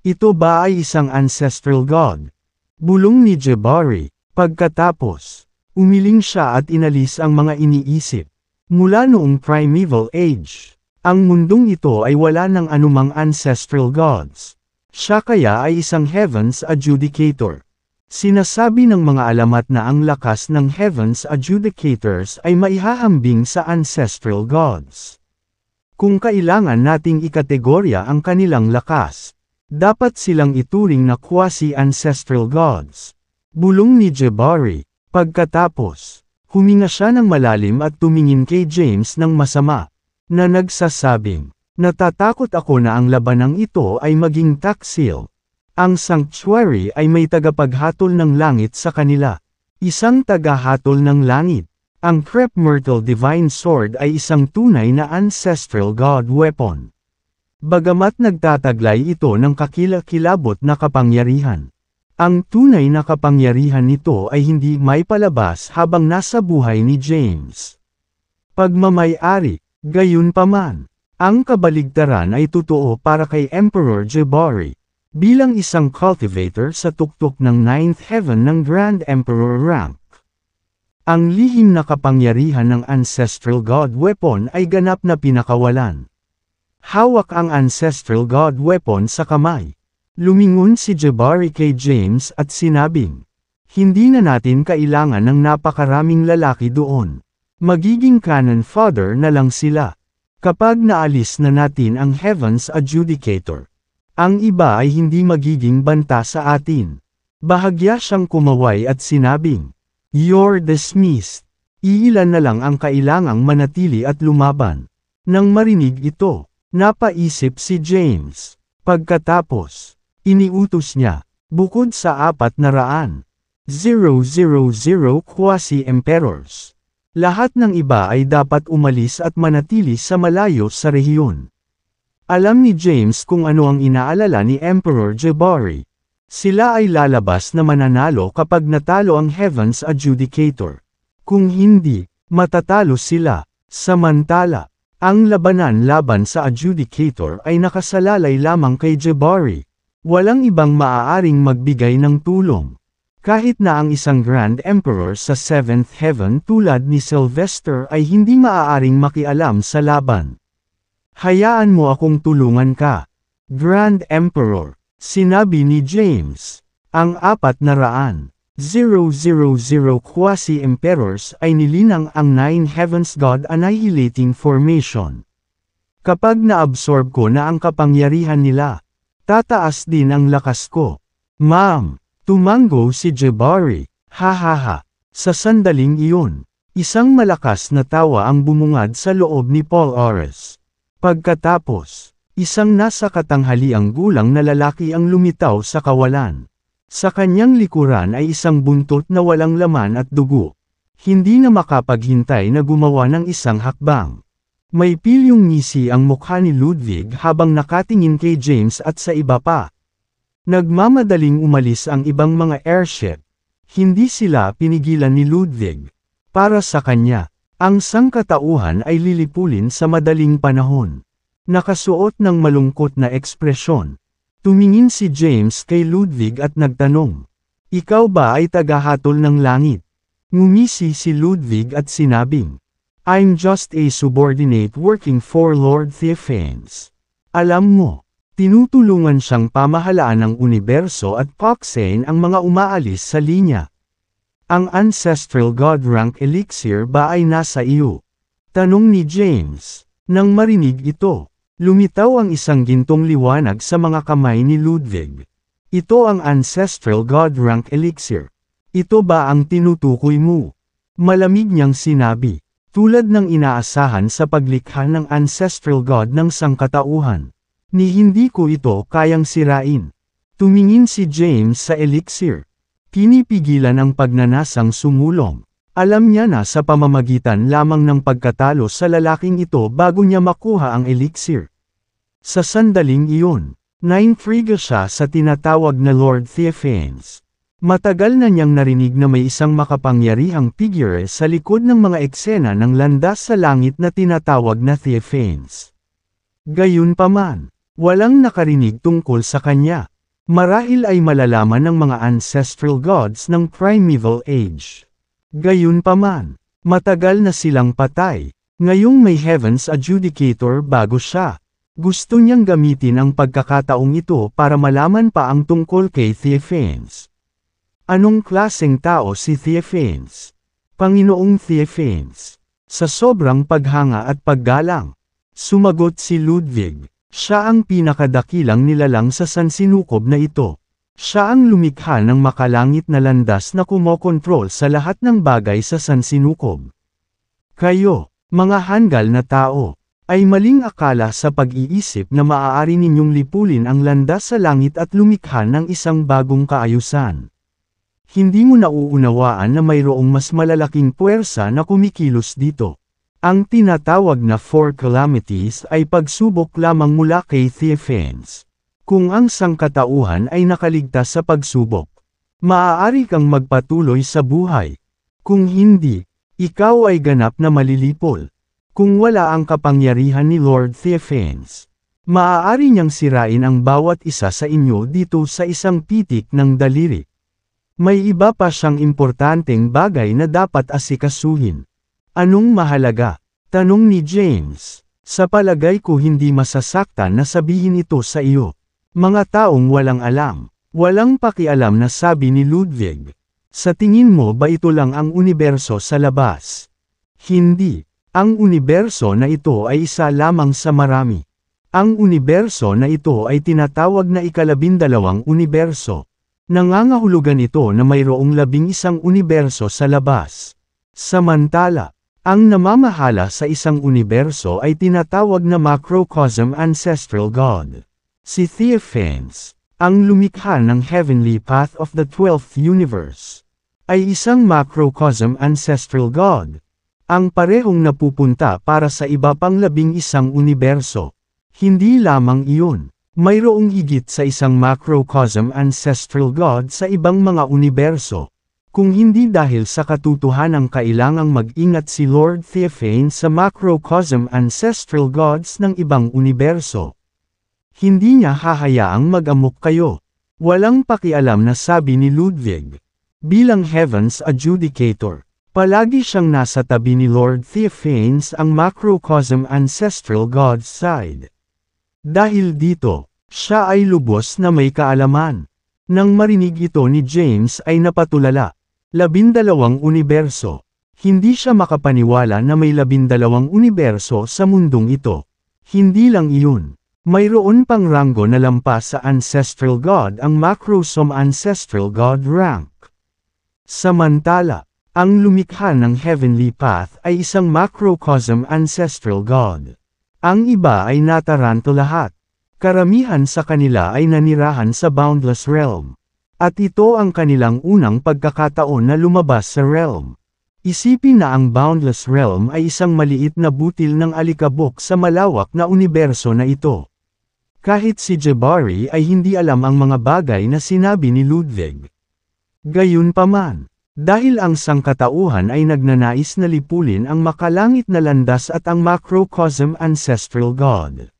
"Ito ba ay isang ancestral god?" bulong ni Jabari. Pagkatapos, umiling siya at inalis ang mga iniisip. Mula noong primeval age, ang mundong ito ay wala ng anumang ancestral gods. Siya kaya ay isang heavens adjudicator. Sinasabi ng mga alamat na ang lakas ng Heavens Adjudicators ay maihahambing sa ancestral gods. Kung kailangan nating ikategorya ang kanilang lakas, dapat silang ituring na quasi-ancestral gods. Bulong ni Jabari. Pagkatapos, huminga siya ng malalim at tumingin kay James ng masama, na nagsasabing, "Natatakot ako na ang labanang ito ay maging taksil. Ang sanctuary ay may tagapaghatol ng langit sa kanila. Isang tagahatol ng langit. Ang Crep Myrtle Divine Sword ay isang tunay na ancestral god weapon. Bagamat nagtataglay ito ng kakilakilabot na kapangyarihan, ang tunay na kapangyarihan nito ay hindi may palabas habang nasa buhay ni James. Pagmamay-ari, gayunpaman, ang kabaligtaran ay totoo para kay Emperor Jabari, bilang isang cultivator sa tuktok ng 9th Heaven ng Grand Emperor rank. Ang lihim na kapangyarihan ng Ancestral God Weapon ay ganap na pinakawalan. Hawak ang Ancestral God Weapon sa kamay. Lumingon si Jabari kay James at sinabing, "Hindi na natin kailangan ng napakaraming lalaki doon. Magiging cannon fodder na lang sila. Kapag naalis na natin ang Heaven's Adjudicator, ang iba ay hindi magiging banta sa atin." Bahagya siyang kumaway at sinabing, "You're dismissed. Iilan na lang ang kailangang manatili at lumaban." Nang marinig ito, napaisip si James. Pagkatapos, iniutos niya, bukod sa 400,000 quasi-emperors, lahat ng iba ay dapat umalis at manatili sa malayo sa rehiyon. Alam ni James kung ano ang inaalala ni Emperor Jabari. Sila ay lalabas na mananalo kapag natalo ang Heaven's Adjudicator. Kung hindi, matatalo sila. Samantala, ang labanan laban sa Adjudicator ay nakasalalay lamang kay Jabari. Walang ibang maaaring magbigay ng tulong. Kahit na ang isang Grand Emperor sa 7th Heaven tulad ni Sylvester ay hindi maaaring makialam sa laban. "Hayaan mo akong tulungan ka, Grand Emperor," sinabi ni James. Ang 400,000 quasi-emperors ay nilinang ang 9 Heavens God Annihilating Formation. Kapag naabsorb ko na ang kapangyarihan nila, tataas din ang lakas ko. "Ma'am," tumango si Jabari, "Hahaha." Sa sandaling iyon, isang malakas na tawa ang bumungad sa loob ni Paul Ores. Pagkatapos, isang nasa katanghaliang gulang na lalaki ang lumitaw sa kawalan. Sa kanyang likuran ay isang buntot na walang laman at dugo. Hindi na makapaghintay na gumawa ng isang hakbang. May pilyong ngisi ang mukha ni Ludwig habang nakatingin kay James at sa iba pa. Nagmamadaling umalis ang ibang mga airship. Hindi sila pinigilan ni Ludwig. Para sa kanya, ang sangkatauhan ay lilipulin sa madaling panahon. Nakasuot ng malungkot na ekspresyon, tumingin si James kay Ludwig at nagtanong, "Ikaw ba ay tagahatol ng langit?" Ngumisi si Ludwig at sinabing, "I'm just a subordinate working for Lord Theophanes." Alam mo, tinutulungan siyang pamahalaan ng universo at Poxane ang mga umaalis sa linya. "Ang Ancestral God Rank Elixir ba ay nasa iyo?" tanong ni James. Nang marinig ito, lumitaw ang isang gintong liwanag sa mga kamay ni Ludwig. "Ito ang Ancestral God Rank Elixir. Ito ba ang tinutukoy mo?" Malamig niyang sinabi, tulad ng inaasahan sa paglikha ng Ancestral God ng sangkatauhan. "Ni hindi ko ito kayang sirain." Tumingin si James sa elixir. Pinipigilan ang pagnanasang sumulong. Alam niya na sa pamamagitan lamang ng pagkatalo sa lalaking ito bago niya makuha ang elixir. Sa sandaling iyon, naintriga siya sa tinatawag na Lord Theophanes. Matagal na niyang narinig na may isang makapangyarihang figure sa likod ng mga eksena ng landas sa langit na tinatawag na Theophanes. Gayunpaman, walang nakarinig tungkol sa kanya. Marahil ay malalaman ng mga ancestral gods ng primeval age. Gayunpaman, matagal na silang patay. Ngayong may Heaven's Adjudicator bago siya. Gusto niyang gamitin ang pagkakataong ito para malaman pa ang tungkol kay Theophanes. Anong klaseng tao si Theophanes? Panginoong Theophanes. Sa sobrang paghanga at paggalang, sumagot si Ludwig. Siya ang pinakadakilang nilalang sa sansinukob na ito. Siya ang lumikha ng makalangit na landas na kumokontrol sa lahat ng bagay sa sansinukob. Kayo, mga hanggal na tao, ay maling akala sa pag-iisip na maaari ninyong lipulin ang landas sa langit at lumikha ng isang bagong kaayusan. Hindi mo nauunawaan na mayroong mas malalaking puwersa na kumikilos dito. Ang tinatawag na four calamities ay pagsubok lamang mula kay Theophanes. Kung ang sangkatauhan ay nakaligtas sa pagsubok, maaari kang magpatuloy sa buhay. Kung hindi, ikaw ay ganap na malilipol. Kung wala ang kapangyarihan ni Lord Theophanes, maaari niyang sirain ang bawat isa sa inyo dito sa isang pitik ng daliri. May iba pa siyang importanteng bagay na dapat asikasuhin. Anong mahalaga? Tanong ni James. Sa palagay ko hindi masasaktan na sabihin ito sa iyo. Mga taong walang alam, walang pakialam na sabi ni Ludwig. Sa tingin mo ba ito lang ang universo sa labas? Hindi. Ang universo na ito ay isa lamang sa marami. Ang universo na ito ay tinatawag na ikalabindalawang universo. Nangangahulugan ito na mayroong 11 universo sa labas. Samantala, ang namamahala sa isang universo ay tinatawag na macrocosm ancestral God. Si Theophanes, ang lumikha ng heavenly path of the 12th universe, ay isang macrocosm ancestral God. Ang parehong napupunta para sa iba pang 11 universo. Hindi lamang iyon, mayroong higit sa isang macrocosm ancestral God sa ibang mga universo. Kung hindi dahil sa katotohanang kailangang mag-ingat si Lord Theophanes sa macrocosm ancestral gods ng ibang universo, hindi niya hahayaang mag-amok kayo. Walang pakialam na sabi ni Ludwig. Bilang Heaven's Adjudicator, palagi siyang nasa tabi ni Lord Theophanes ang macrocosm ancestral God's side. Dahil dito, siya ay lubos na may kaalaman. Nang marinig ito ni James ay napatulala. 12 universo. Hindi siya makapaniwala na may 12 universo sa mundong ito. Hindi lang iyon. Mayroon pang ranggo na lampas sa Ancestral God ang Macrocosm Ancestral God rank. Samantala, ang lumikha ng Heavenly Path ay isang Macrocosm Ancestral God. Ang iba ay nataranto lahat. Karamihan sa kanila ay nanirahan sa Boundless Realm. At ito ang kanilang unang pagkakataon na lumabas sa realm. Isipin na ang Boundless Realm ay isang maliit na butil ng alikabok sa malawak na universo na ito. Kahit si Jabari ay hindi alam ang mga bagay na sinabi ni Ludwig. Gayunpaman, dahil ang sangkatauhan ay nagnanais na lipulin ang makalangit na landas at ang Macrocosm Ancestral God.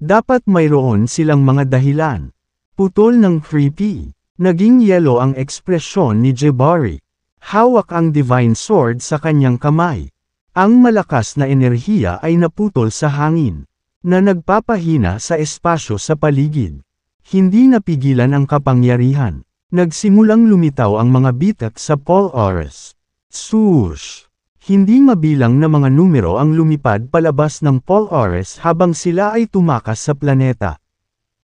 Dapat mayroon silang mga dahilan. Putol ng creepy. Naging yelo ang ekspresyon ni Jabari. Hawak ang divine sword sa kanyang kamay. Ang malakas na enerhiya ay naputol sa hangin, na nagpapahina sa espasyo sa paligid. Hindi napigilan ang kapangyarihan. Nagsimulang lumitaw ang mga bitak sa Pol-Oris. Swoosh! Hindi mabilang na mga numero ang lumipad palabas ng Pol-Oris habang sila ay tumakas sa planeta.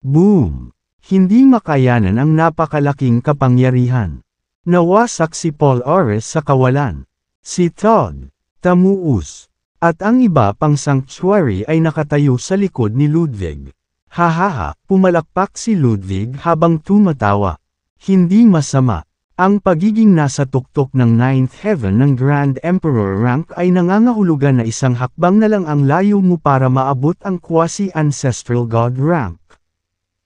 Boom! Hindi makayanan ang napakalaking kapangyarihan. Nawasak si Pol-Oris sa kawalan. Si Todd, Tamuus, at ang iba pang sanctuary ay nakatayo sa likod ni Ludwig. Hahaha, pumalakpak si Ludwig habang tumatawa. Hindi masama. Ang pagiging nasa tuktok ng 9th Heaven ng Grand Emperor rank ay nangangahulugan na isang hakbang na lang ang layo mo para maabot ang Quasi-Ancestral God rank.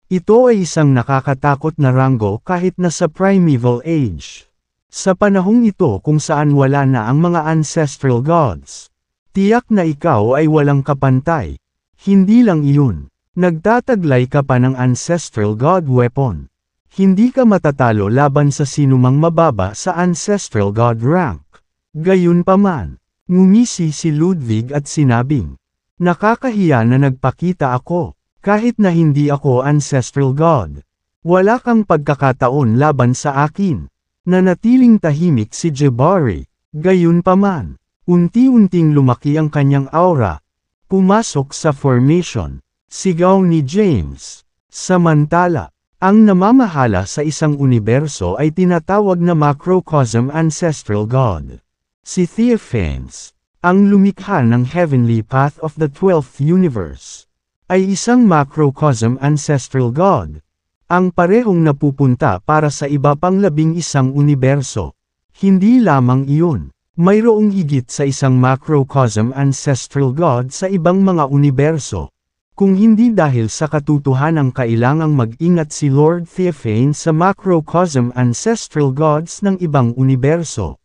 Ito ay isang nakakatakot na ranggo kahit na sa Primeval Age. Sa panahong ito kung saan wala na ang mga Ancestral Gods, tiyak na ikaw ay walang kapantay. Hindi lang iyon, nagtataglay ka pa ng Ancestral God weapon. Hindi ka matatalo laban sa sinumang mababa sa Ancestral God rank. Gayunpaman, ngumisi si Ludwig at sinabing, nakakahiya na nagpakita ako. Kahit na hindi ako Ancestral God, wala kang pagkakataon laban sa akin. Nanatiling tahimik si Jabari. Gayunpaman, unti-unting lumaki ang kanyang aura. Pumasok sa formation. Sigaw ni James. Samantala, ang namamahala sa isang universo ay tinatawag na Macrocosm Ancestral God. Si Theophanes, ang lumikha ng Heavenly Path of the 12th Universe, ay isang Macrocosm Ancestral God. ang parehong napupunta para sa iba pang 11 universo. Hindi lamang iyon, mayroong higit sa isang macrocosm ancestral God sa ibang mga universo. Kung hindi dahil sa katotohanang kailangang mag-ingat si Lord Theophane sa macrocosm ancestral gods ng ibang universo,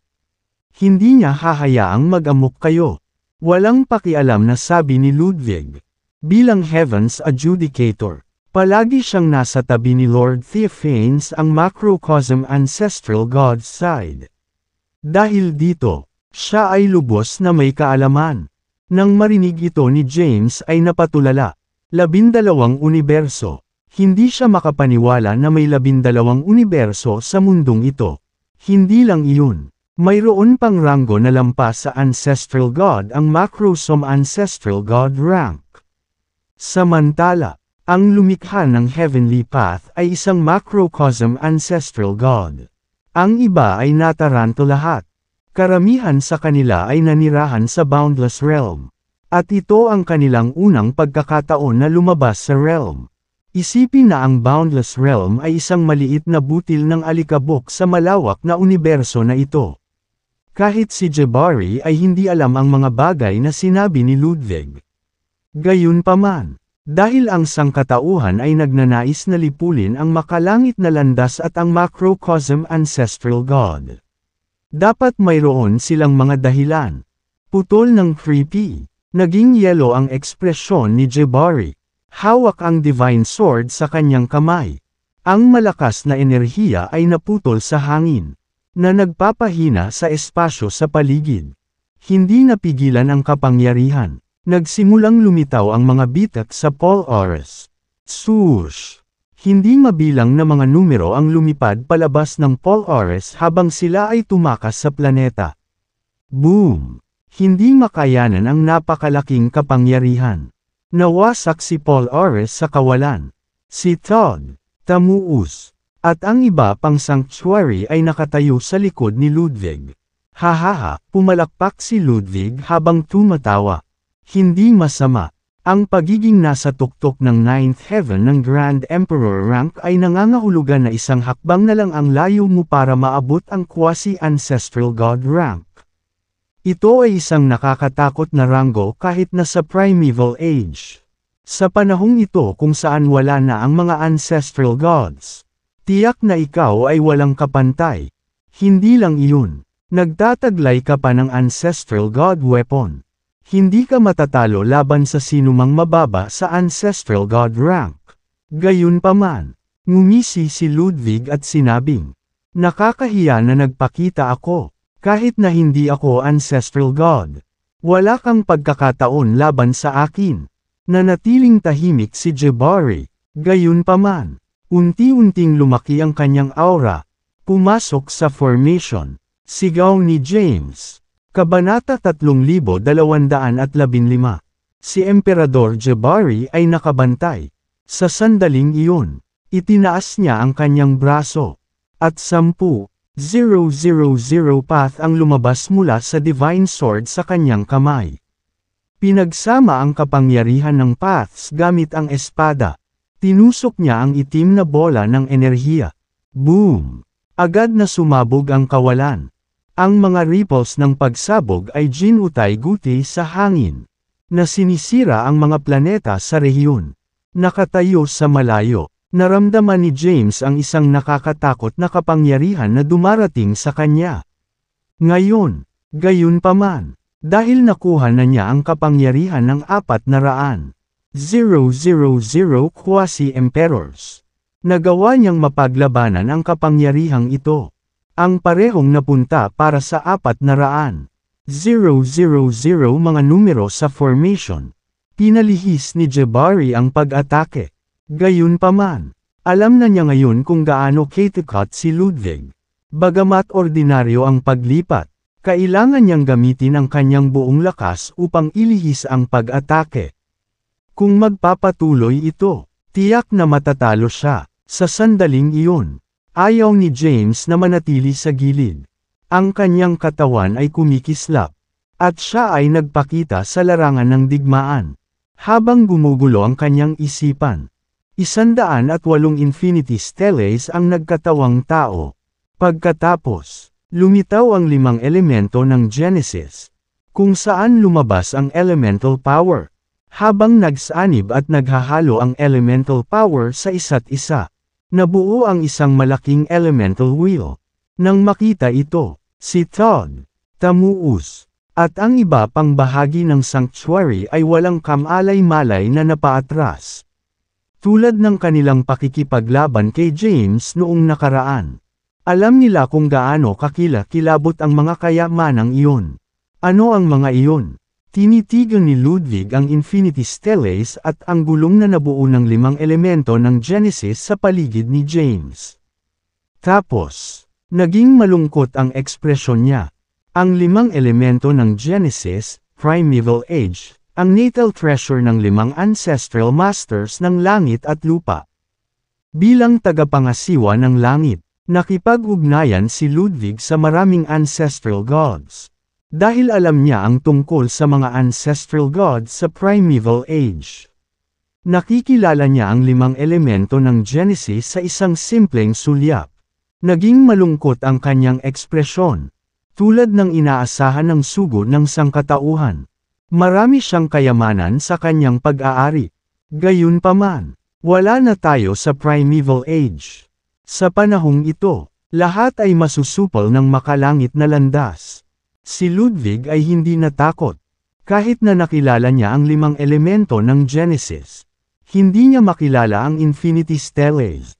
hindi niya hahayaang mag-amok kayo. Walang pakialam na sabi ni Ludwig. Bilang Heaven's Adjudicator, palagi siyang nasa tabi ni Lord Theophanes ang macrocosm ancestral God's side. Dahil dito, siya ay lubos na may kaalaman. Nang marinig ito ni James ay napatulala. 12 universo. Hindi siya makapaniwala na may 12 universo sa mundong ito. Hindi lang iyon. Mayroon pang ranggo na lampas sa Ancestral God ang Macrocosm Ancestral God rank. Samantala, ang lumikha ng Heavenly Path ay isang Macrocosm Ancestral God. Ang iba ay nataranto lahat. Karamihan sa kanila ay nanirahan sa Boundless Realm. At ito ang kanilang unang pagkakataon na lumabas sa realm. Isipin na ang Boundless Realm ay isang maliit na butil ng alikabok sa malawak na universo na ito. Kahit si Jabari ay hindi alam ang mga bagay na sinabi ni Ludwig. Gayunpaman, dahil ang sangkatauhan ay nagnanais na lipulin ang makalangit na landas at ang Macrocosm Ancestral God. Dapat mayroon silang mga dahilan. Putol ng creepy. Naging yelo ang ekspresyon ni Jabari. Hawak ang Divine Sword sa kanyang kamay. Ang malakas na enerhiya ay naputol sa hangin, na nagpapahina sa espasyo sa paligid. Hindi napigilan ang kapangyarihan. Nagsimulang lumitaw ang mga bitak sa Polaris. Swoosh! Hindi mabilang na mga numero ang lumipad palabas ng Polaris habang sila ay tumakas sa planeta. Boom! Hindi makayanan ang napakalaking kapangyarihan. Nawasak si Polaris sa kawalan. Si Todd, Tamuus, at ang iba pang sanctuary ay nakatayo sa likod ni Ludwig. Hahaha, pumalakpak si Ludwig habang tumatawa. Hindi masama. Ang pagiging nasa tuktok ng 9th Heaven ng Grand Emperor rank ay nangangahulugan na isang hakbang na lang ang layo mo para maabot ang quasi-ancestral God rank. Ito ay isang nakakatakot na ranggo kahit na sa primeval age. Sa panahong ito kung saan wala na ang mga ancestral gods, tiyak na ikaw ay walang kapantay. Hindi lang iyon, nagtataglay ka pa ng ancestral god weapon. Hindi ka matatalo laban sa sinumang mababa sa ancestral god rank. Gayunpaman, ngumisi si Ludwig at sinabing, nakakahiya na nagpakita ako. Kahit na hindi ako ancestral god, wala kang pagkakataon laban sa akin. Nanatiling tahimik si Jabari. Gayunpaman, unti-unting lumaki ang kanyang aura. Pumasok sa formation. Sigaw ni James. Kabanata 3215. Si Emperador Jabari ay nakabantay. Sa sandaling iyon, itinaas niya ang kanyang braso. At 10,000 path ang lumabas mula sa Divine Sword sa kanyang kamay. Pinagsama ang kapangyarihan ng paths gamit ang espada. Tinusok niya ang itim na bola ng enerhiya. Boom! Agad na sumabog ang kawalan. Ang mga ripples ng pagsabog ay ginutay-guti sa hangin, na sinisira ang mga planeta sa rehiyon. Nakatayo sa malayo. Naramdaman ni James ang isang nakakatakot na kapangyarihan na dumarating sa kanya. Ngayon, gayunpaman, dahil nakuha na niya ang kapangyarihan ng 400,000 quasi-emperors, nagawa niyang mapaglabanan ang kapangyarihang ito. Ang parehong napunta para sa 400,000 mga numero sa formation. Pinalihis ni Jabari ang pag-atake. Gayunpaman, alam na niya ngayon kung gaano katikat si Ludwig. Bagamat ordinaryo ang paglipat, kailangan niyang gamitin ang kanyang buong lakas upang ilihis ang pag-atake. Kung magpapatuloy ito, tiyak na matatalo siya. Sa sandaling iyon, ayaw ni James na manatili sa gilid. Ang kanyang katawan ay kumikislap, at siya ay nagpakita sa larangan ng digmaan. Habang gumugulo ang kanyang isipan, 108 Infinity Steles ang nagkatawang tao. Pagkatapos, lumitaw ang 5 elemento ng Genesis, kung saan lumabas ang elemental power, habang nagsanib at naghahalo ang elemental power sa isa't isa. Nabuo ang isang malaking elemental wheel. Nang makita ito, si Todd, Tamuus, at ang iba pang bahagi ng sanctuary ay walang kamalay-malay na napaatras. Tulad ng kanilang pakikipaglaban kay James noong nakaraan. Alam nila kung gaano kakilakilabot ang mga kayamanang iyon. Ano ang mga iyon? Tinitigan ni Ludwig ang Infinity Steles at ang gulong na nabuo ng 5 elemento ng Genesis sa paligid ni James. Tapos, naging malungkot ang ekspresyon niya. Ang 5 elemento ng Genesis, Primeval Age, ang natal treasure ng 5 ancestral masters ng langit at lupa. Bilang tagapangasiwa ng langit, nakipag-ugnayan si Ludwig sa maraming ancestral gods. Dahil alam niya ang tungkol sa mga ancestral gods sa Primeval Age. Nakikilala niya ang 5 elemento ng Genesis sa isang simpleng sulyap. Naging malungkot ang kanyang ekspresyon, tulad ng inaasahan ng sugod ng sangkatauhan. Marami siyang kayamanan sa kanyang pag-aari. Gayunpaman, wala na tayo sa Primeval Age. Sa panahong ito, lahat ay masusupol ng makalangit na landas. Si Ludwig ay hindi natakot. Kahit na nakilala niya ang 5 elemento ng Genesis, hindi niya makilala ang Infinity Steles.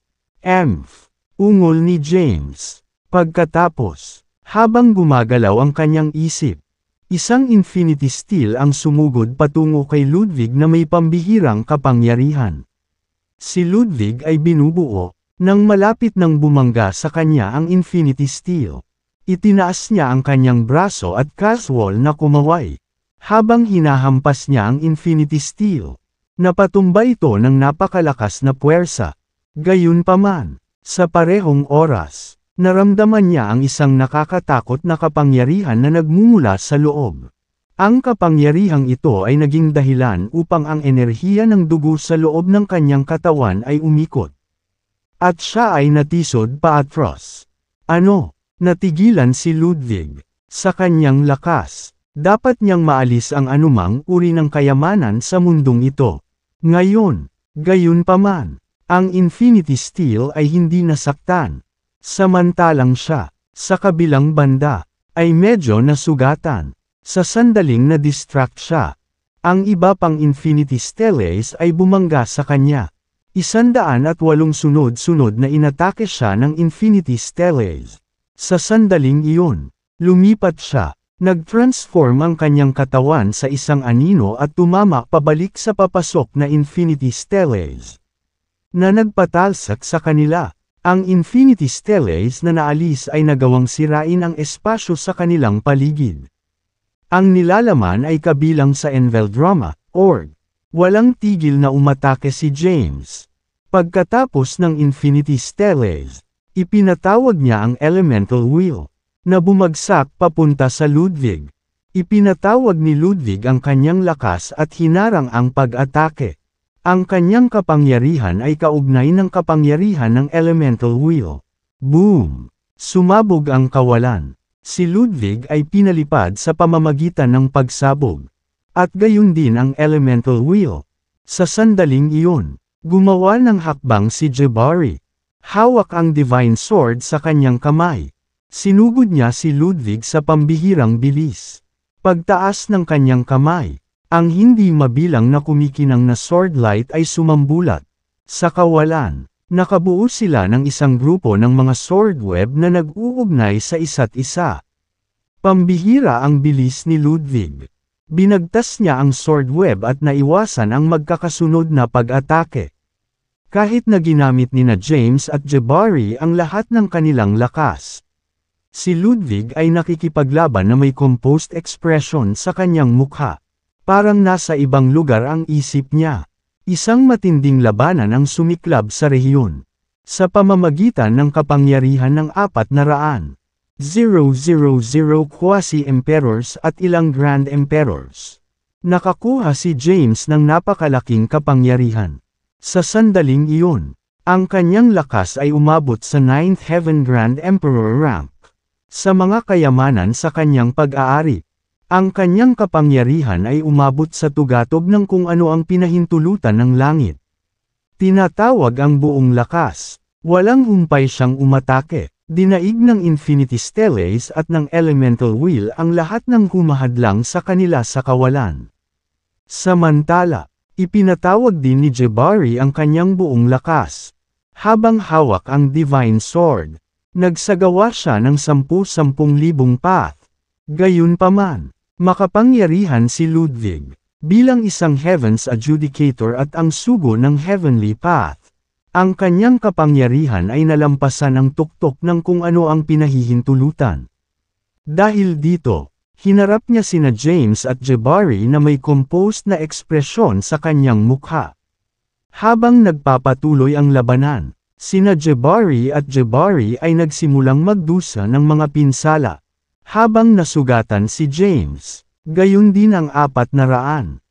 Ungol ni James. Pagkatapos, habang gumagalaw ang kanyang isip, isang Infinity Steel ang sumugod patungo kay Ludwig na may pambihirang kapangyarihan. Si Ludwig ay binubuo, nang malapit nang bumangga sa kanya ang Infinity Steel. Itinaas niya ang kanyang braso at casual na kumaway. Habang hinahampas niya ang Infinity Steel, napatumba ito ng napakalakas na puwersa. Gayunpaman, sa parehong oras, naramdaman niya ang isang nakakatakot na kapangyarihan na nagmumula sa loob. Ang kapangyarihang ito ay naging dahilan upang ang enerhiya ng dugo sa loob ng kanyang katawan ay umikot. At siya ay natisod paatros. Natigilan si Ludwig. Sa kanyang lakas, dapat niyang maalis ang anumang uri ng kayamanan sa mundong ito. Ngayon, gayunpaman, ang Infinity Steel ay hindi nasaktan. Samantalang siya, sa kabilang banda, ay medyo nasugatan. Sa sandaling na-distract siya, ang iba pang Infinity Steles ay bumangga sa kanya. 108 sunod-sunod na inatake siya ng Infinity Steles. Sa sandaling iyon, lumipat siya, nag-transform ang kanyang katawan sa isang anino at tumama pabalik sa papasok na Infinity Steles, na nagpatalsak sa kanila. Ang Infinity Steles na naalis ay nagawang sirain ang espasyo sa kanilang paligid. Ang nilalaman ay kabilang sa Enveldrama, org. Walang tigil na umatake si James. Pagkatapos ng Infinity Steles, ipinatawag niya ang Elemental Wheel, na bumagsak papunta sa Ludwig. Ipinatawag ni Ludwig ang kanyang lakas at hinarang ang pag-atake. Ang kanyang kapangyarihan ay kaugnay ng kapangyarihan ng Elemental Wheel. Boom! Sumabog ang kawalan. Si Ludwig ay pinalipad sa pamamagitan ng pagsabog. At gayon din ang Elemental Wheel. Sa sandaling iyon, gumawa ng hakbang si Jabari. Hawak ang Divine Sword sa kanyang kamay. Sinugod niya si Ludwig sa pambihirang bilis. Pagtaas ng kanyang kamay, ang hindi mabilang na kumikinang na swordlight ay sumambulat. Sa kawalan, nakabuo sila ng isang grupo ng mga swordweb na nag-uugnay sa isa't isa. Pambihira ang bilis ni Ludwig. Binagtas niya ang swordweb at naiwasan ang magkakasunod na pag-atake. Kahit na ginamit nina James at Jabari ang lahat ng kanilang lakas, si Ludwig ay nakikipaglaban na may composed expression sa kanyang mukha. Parang nasa ibang lugar ang isip niya. Isang matinding labanan ang sumiklab sa rehiyon. Sa pamamagitan ng kapangyarihan ng 400,000 quasi-emperors at ilang Grand Emperors. Nakakuha si James ng napakalaking kapangyarihan. Sa sandaling iyon, ang kanyang lakas ay umabot sa 9th Heaven Grand Emperor rank. Sa mga kayamanan sa kanyang pag-aari, ang kanyang kapangyarihan ay umabot sa tugatog ng kung ano ang pinahintulutan ng langit. Tinatawag ang buong lakas. Walang humpay siyang umatake. Dinaig ng Infinity Stellace at ng Elemental Wheel ang lahat ng humahadlang sa kanila sa kawalan. Samantala, ipinatawag din ni Jabari ang kanyang buong lakas. Habang hawak ang Divine Sword, nagsagawa siya ng 10,000 path. Gayunpaman, makapangyarihan si Ludwig, bilang isang Heaven's Adjudicator at ang sugo ng Heavenly Path. Ang kanyang kapangyarihan ay nalampasan ang tuktok ng kung ano ang pinahihintulutan. Dahil dito, hinarap niya sina James at Jabari na may composed na ekspresyon sa kanyang mukha. Habang nagpapatuloy ang labanan, sina Jabari ay nagsimulang magdusa ng mga pinsala. Habang nasugatan si James, gayon din ang 400,000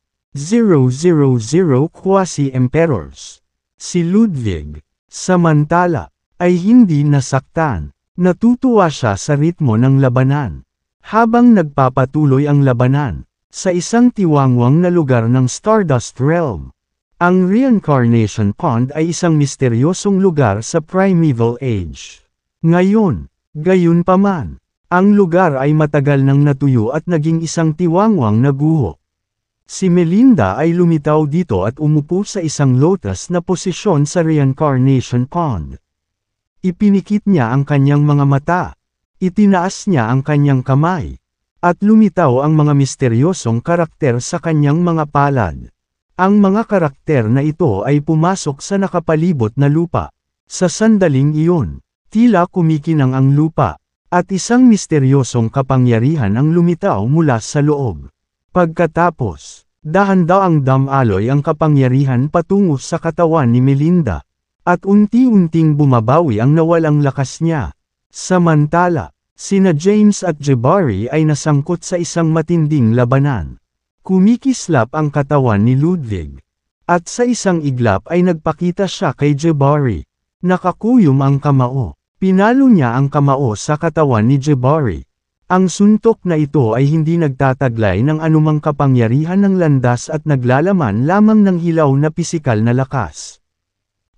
quasi-emperors. Si Ludwig, samantala, ay hindi nasaktan. Natutuwa siya sa ritmo ng labanan. Habang nagpapatuloy ang labanan, sa isang tiwangwang na lugar ng Stardust Realm. Ang Reincarnation Pond ay isang misteryosong lugar sa Primeval Age. Ngayon, gayunpaman, ang lugar ay matagal nang natuyo at naging isang tiwangwang na guho. Si Melinda ay lumitaw dito at umupo sa isang lotus na posisyon sa Reincarnation Pond. Ipinikit niya ang kanyang mga mata, itinaas niya ang kanyang kamay, at lumitaw ang mga misteryosong karakter sa kanyang mga palad. Ang mga karakter na ito ay pumasok sa nakapalibot na lupa. Sa sandaling iyon, tila kumikinang ang lupa, at isang misteryosong kapangyarihan ang lumitaw mula sa loob. Pagkatapos, dahan-daang damaloy ang kapangyarihan patungo sa katawan ni Melinda, at unti-unting bumabawi ang nawalang lakas niya. Samantala, sina James at Jabari ay nasangkot sa isang matinding labanan. Kumikislap ang katawan ni Ludwig, at sa isang iglap ay nagpakita siya kay Jabari. Nakakuyom ang kamao. Pinalo niya ang kamao sa katawan ni Jabari. Ang suntok na ito ay hindi nagtataglay ng anumang kapangyarihan ng landas at naglalaman lamang ng hilaw na pisikal na lakas.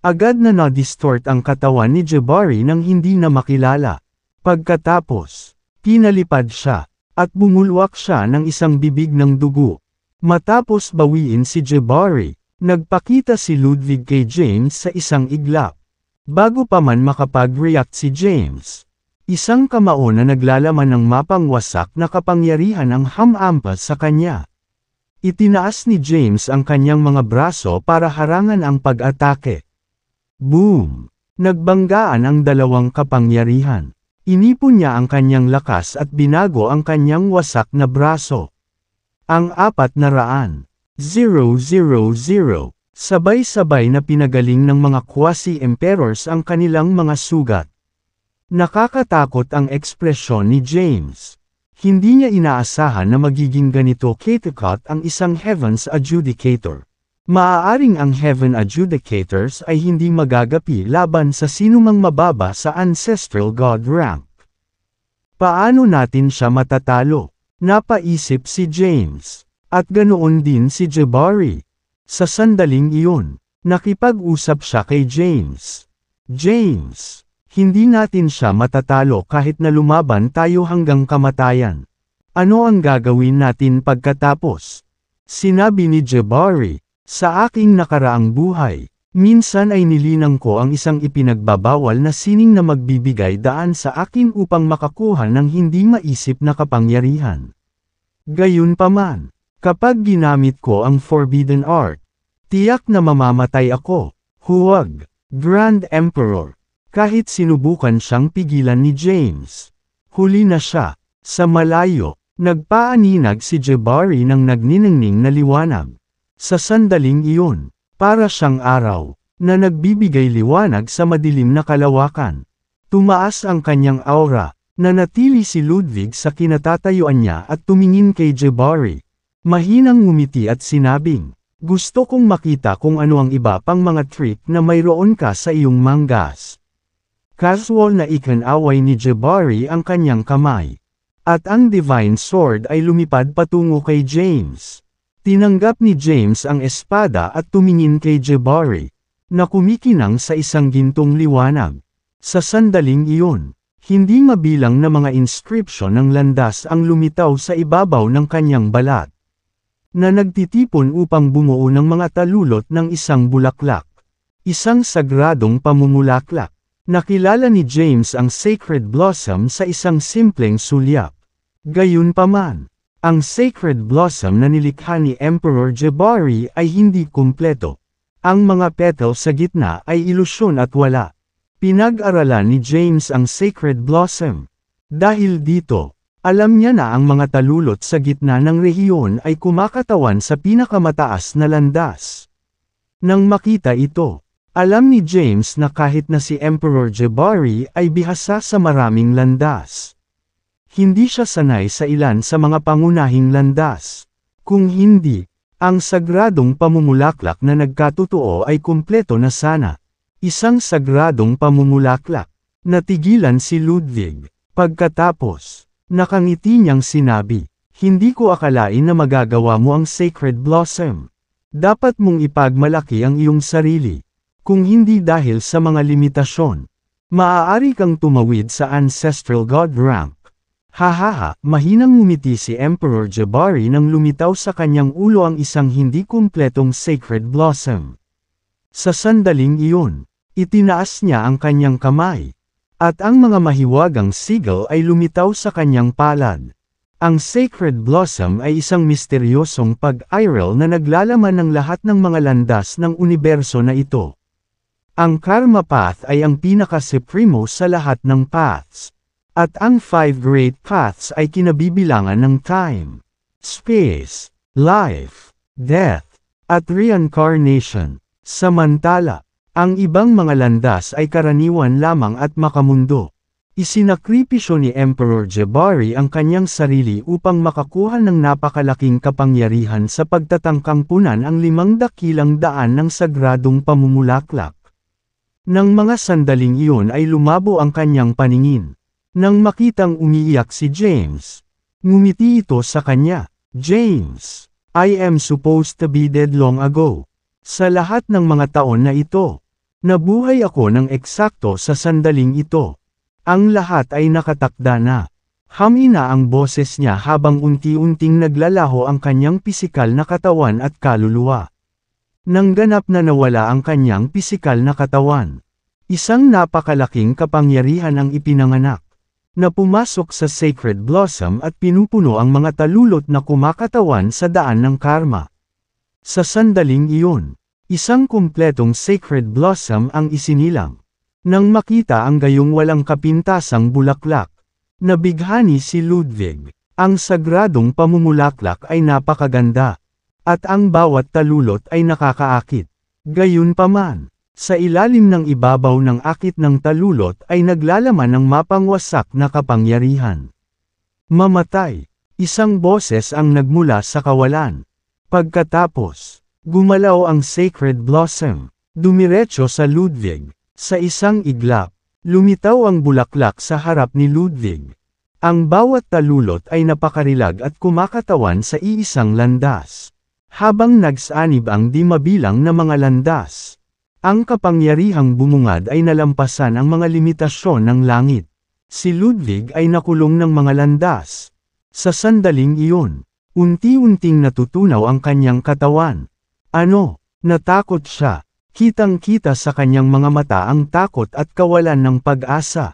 Agad na na-distort ang katawan ni Jabari nang hindi na makilala. Pagkatapos, pinalipad siya, at bumulwak siya ng isang bibig ng dugo. Matapos bawiin si Jabari, nagpakita si Ludwig kay James sa isang iglap. Bago pa man makapag-react si James, isang kamao na naglalaman ng mapangwasak na kapangyarihan ang hamampas sa kanya. Itinaas ni James ang kanyang mga braso para harangan ang pag-atake. Boom! Nagbanggaan ang dalawang kapangyarihan. Inipon niya ang kanyang lakas at binago ang kanyang wasak na braso. Ang 400,000 sabay-sabay na pinagaling ng mga quasi-emperors ang kanilang mga sugat. Nakakatakot ang ekspresyon ni James. Hindi niya inaasahan na magiging ganito katakot ang isang Heaven's Adjudicator. Maaaring ang Heaven Adjudicators ay hindi magagapi laban sa sinumang mababa sa Ancestral God rank. Paano natin siya matatalo? Napaisip si James. At ganoon din si Jabari. Sa sandaling iyon, nakipag-usap siya kay James. James, hindi natin siya matatalo kahit na lumaban tayo hanggang kamatayan. Ano ang gagawin natin pagkatapos? Sinabi ni Jabari, sa aking nakaraang buhay, minsan ay nilinang ko ang isang ipinagbabawal na sining na magbibigay daan sa akin upang makakuha ng hindi maisip na kapangyarihan. Gayunpaman, kapag ginamit ko ang Forbidden Art, tiyak na mamamatay ako. Huwag, Grand Emperor. Kahit sinubukan siyang pigilan ni James. Huli na siya. Sa malayo, nagpaaninag si Jabari ng nagniningning na liwanag. Sa sandaling iyon, para siyang araw, na nagbibigay liwanag sa madilim na kalawakan. Tumaas ang kanyang aura, nanatili si Ludwig sa kinatatayuan niya at tumingin kay Jabari. Mahinang ngumiti at sinabing, Gusto kong makita kung ano ang iba pang mga trick na mayroon ka sa iyong mangas. Casual na ikinaway ni Jabari ang kanyang kamay. At ang Divine Sword ay lumipad patungo kay James. Tinanggap ni James ang espada at tumingin kay Jabari, na kumikinang sa isang gintong liwanag. Sa sandaling iyon, hindi mabilang na mga inscription ng landas ang lumitaw sa ibabaw ng kanyang balat, na nagtitipon upang bumuo ng mga talulot ng isang bulaklak. Isang sagradong pamumulaklak. Nakilala ni James ang Sacred Blossom sa isang simpleng sulyap. Gayunpaman, ang Sacred Blossom na nilikha ni Emperor Jabari ay hindi kumpleto. Ang mga petal sa gitna ay ilusyon at wala. Pinag-aralan ni James ang Sacred Blossom. Dahil dito, alam niya na ang mga talulot sa gitna ng rehiyon ay kumakatawan sa pinakamataas na landas. Nang makita ito, alam ni James na kahit na si Emperor Jabari ay bihasa sa maraming landas, hindi siya sanay sa ilan sa mga pangunahing landas. Kung hindi, ang sagradong pamumulaklak na nagkatotoo ay kumpleto na sana. Isang sagradong pamumulaklak. Natigilan si Ludwig. Pagkatapos, nakangiti niyang sinabi, "Hindi ko akalain na magagawa mo ang Sacred Blossom. Dapat mong ipagmalaki ang iyong sarili. Kung hindi dahil sa mga limitasyon, maaari kang tumawid sa Ancestral God rank." Hahaha, mahinang ngumiti si Emperor Jabari nang lumitaw sa kanyang ulo ang isang hindi kumpletong Sacred Blossom. Sa sandaling iyon, itinaas niya ang kanyang kamay, at ang mga mahiwagang sigil ay lumitaw sa kanyang palad. Ang Sacred Blossom ay isang misteryosong pag-iral na naglalaman ng lahat ng mga landas ng universo na ito. Ang Karma Path ay ang pinaka-supremo sa lahat ng paths. At ang 5 Great Paths ay kinabibilangan ng time, space, life, death, at reincarnation. Samantala, ang ibang mga landas ay karaniwan lamang at makamundo. Isinakripisyo ni Emperor Jabari ang kanyang sarili upang makakuha ng napakalaking kapangyarihan sa pagtatangkang punan ang 5 dakilang daan ng sagradong pamumulaklak. Nang mga sandaling iyon ay lumabo ang kanyang paningin. Nang makitang umiiyak si James, ngumiti ito sa kanya. "James, I am supposed to be dead long ago. Sa lahat ng mga taon na ito, nabuhay ako ng eksakto sa sandaling ito. Ang lahat ay nakatakda na." Humina ang boses niya habang unti-unting naglalaho ang kanyang pisikal na katawan at kaluluwa. Nang ganap na nawala ang kanyang pisikal na katawan, isang napakalaking kapangyarihan ang ipinanganak, na pumasok sa Sacred Blossom at pinupuno ang mga talulot na kumakatawan sa daan ng karma. Sa sandaling iyon, isang kumpletong Sacred Blossom ang isinilang. Nang makita ang gayong walang kapintasang bulaklak, nabighani si Ludwig. Ang sagradong pamumulaklak ay napakaganda, at ang bawat talulot ay nakakaakit. Gayunpaman, sa ilalim ng ibabaw ng akit ng talulot ay naglalaman ng mapangwasak na kapangyarihan. "Mamatay." Isang boses ang nagmula sa kawalan. Pagkatapos, gumalaw ang Sacred Blossom, dumiretso sa Ludwig. Sa isang iglap, lumitaw ang bulaklak sa harap ni Ludwig. Ang bawat talulot ay napakarilag at kumakatawan sa iisang landas, habang nagsanib ang di mabilang na mga landas. Ang kapangyarihang bumungad ay nalampasan ang mga limitasyon ng langit. Si Ludwig ay nakulong ng mga landas. Sa sandaling iyon, unti-unting natutunaw ang kanyang katawan. Natakot siya. Kitang-kita sa kanyang mga mata ang takot at kawalan ng pag-asa.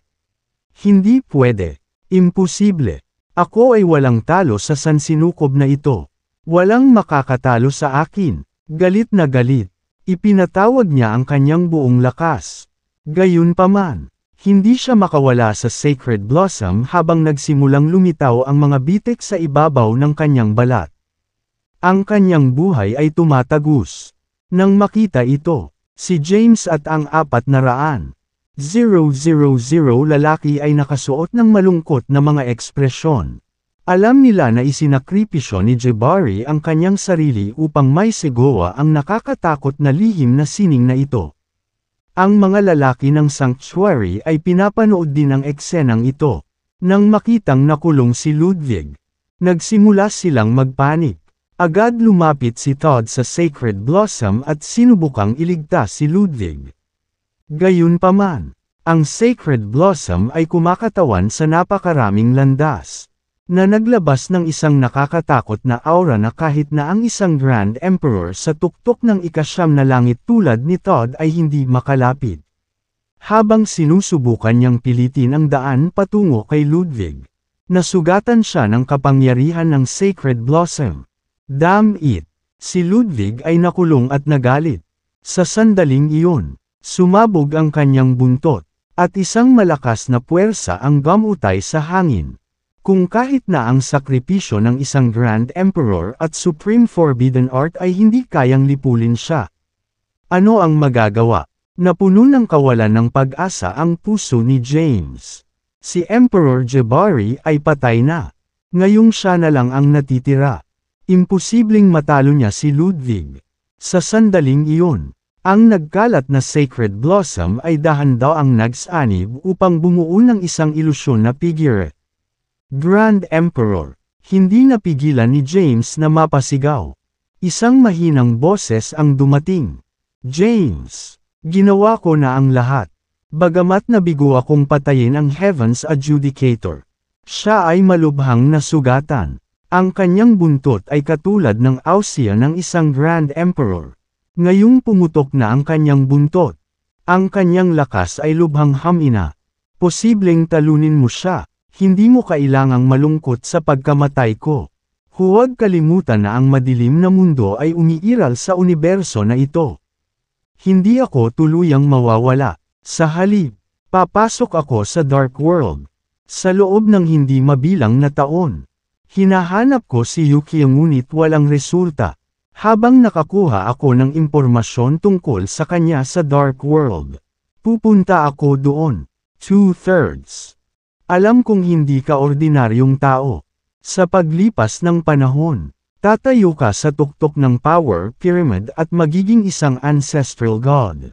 "Hindi pwede. Imposible. Ako ay walang talo sa sansinukob na ito. Walang makakatalo sa akin." Galit na galit, ipinatawag niya ang kanyang buong lakas. Gayunpaman, hindi siya makawala sa Sacred Blossom habang nagsimulang lumitaw ang mga bitik sa ibabaw ng kanyang balat. Ang kanyang buhay ay tumatagos. Nang makita ito, si James at ang 400,000 lalaki ay nakasuot ng malungkot na mga ekspresyon. Alam nila na isinakripisyo ni Jabari ang kanyang sarili upang may segawa ang nakakatakot na lihim na sining na ito. Ang mga lalaki ng sanctuary ay pinapanood din ang eksenang ito. Nang makitang nakulong si Ludwig, nagsimula silang magpanik. Agad lumapit si Todd sa Sacred Blossom at sinubukang iligtas si Ludwig. Gayunpaman, ang Sacred Blossom ay kumakatawan sa napakaraming landas, na naglabas ng isang nakakatakot na aura na kahit na ang isang Grand Emperor sa tuktok ng ika-9 na langit tulad ni Todd ay hindi makalapit. Habang sinusubukan niyang pilitin ang daan patungo kay Ludwig, nasugatan siya ng kapangyarihan ng Sacred Blossom. Damn it! Si Ludwig ay nakulong at nagalit. Sa sandaling iyon, sumabog ang kanyang buntot, at isang malakas na puwersa ang gamutay sa hangin. Kung kahit na ang sakripisyo ng isang Grand Emperor at Supreme Forbidden Art ay hindi kayang lipulin siya. Ano ang magagawa? Napuno ng kawalan ng pag-asa ang puso ni James. Si Emperor Jabari ay patay na. Ngayong siya na lang ang natitira. Imposibleng matalo niya si Ludwig. Sa sandaling iyon, ang nagkalat na Sacred Blossom ay dahan-daang nagsanib upang bumuo ng isang ilusyon na figure. Grand Emperor, hindi napigilan ni James na mapasigaw. Isang mahinang boses ang dumating. James, ginawa ko na ang lahat. Bagamat nabigo akong patayin ang Heaven's Adjudicator, siya ay malubhang nasugatan. Ang kanyang buntot ay katulad ng ausya ng isang Grand Emperor. Ngayong pumutok na ang kanyang buntot, ang kanyang lakas ay lubhang hamina. Posibleng talunin mo siya. Hindi mo kailangang malungkot sa pagkamatay ko. Huwag kalimutan na ang madilim na mundo ay umiiral sa universo na ito. Hindi ako tuluyang mawawala. Sa halip, papasok ako sa Dark World. Sa loob ng hindi mabilang na taon. Hinahanap ko si Yuki ngunit walang resulta. Habang nakakuha ako ng impormasyon tungkol sa kanya sa Dark World, pupunta ako doon. 2/3. Alam kong hindi ka ordinaryong tao. Sa paglipas ng panahon, tatayo ka sa tuktok ng Power Pyramid at magiging isang ancestral god.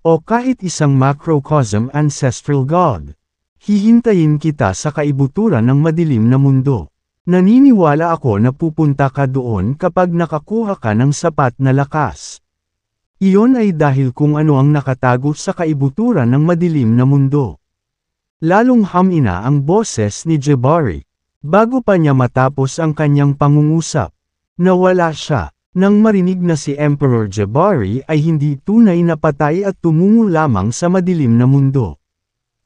O kahit isang macrocosm ancestral god. Hihintayin kita sa kaibuturan ng madilim na mundo. Naniniwala ako na pupunta ka doon kapag nakakuha ka ng sapat na lakas. Iyon ay dahil kung ano ang nakatago sa kaibuturan ng madilim na mundo. Lalong hamina ang boses ni Jabari. Bago pa niya matapos ang kanyang pangungusap, nawala siya. Nang marinig na si Emperor Jabari ay hindi tunay na patay at tumungo lamang sa madilim na mundo.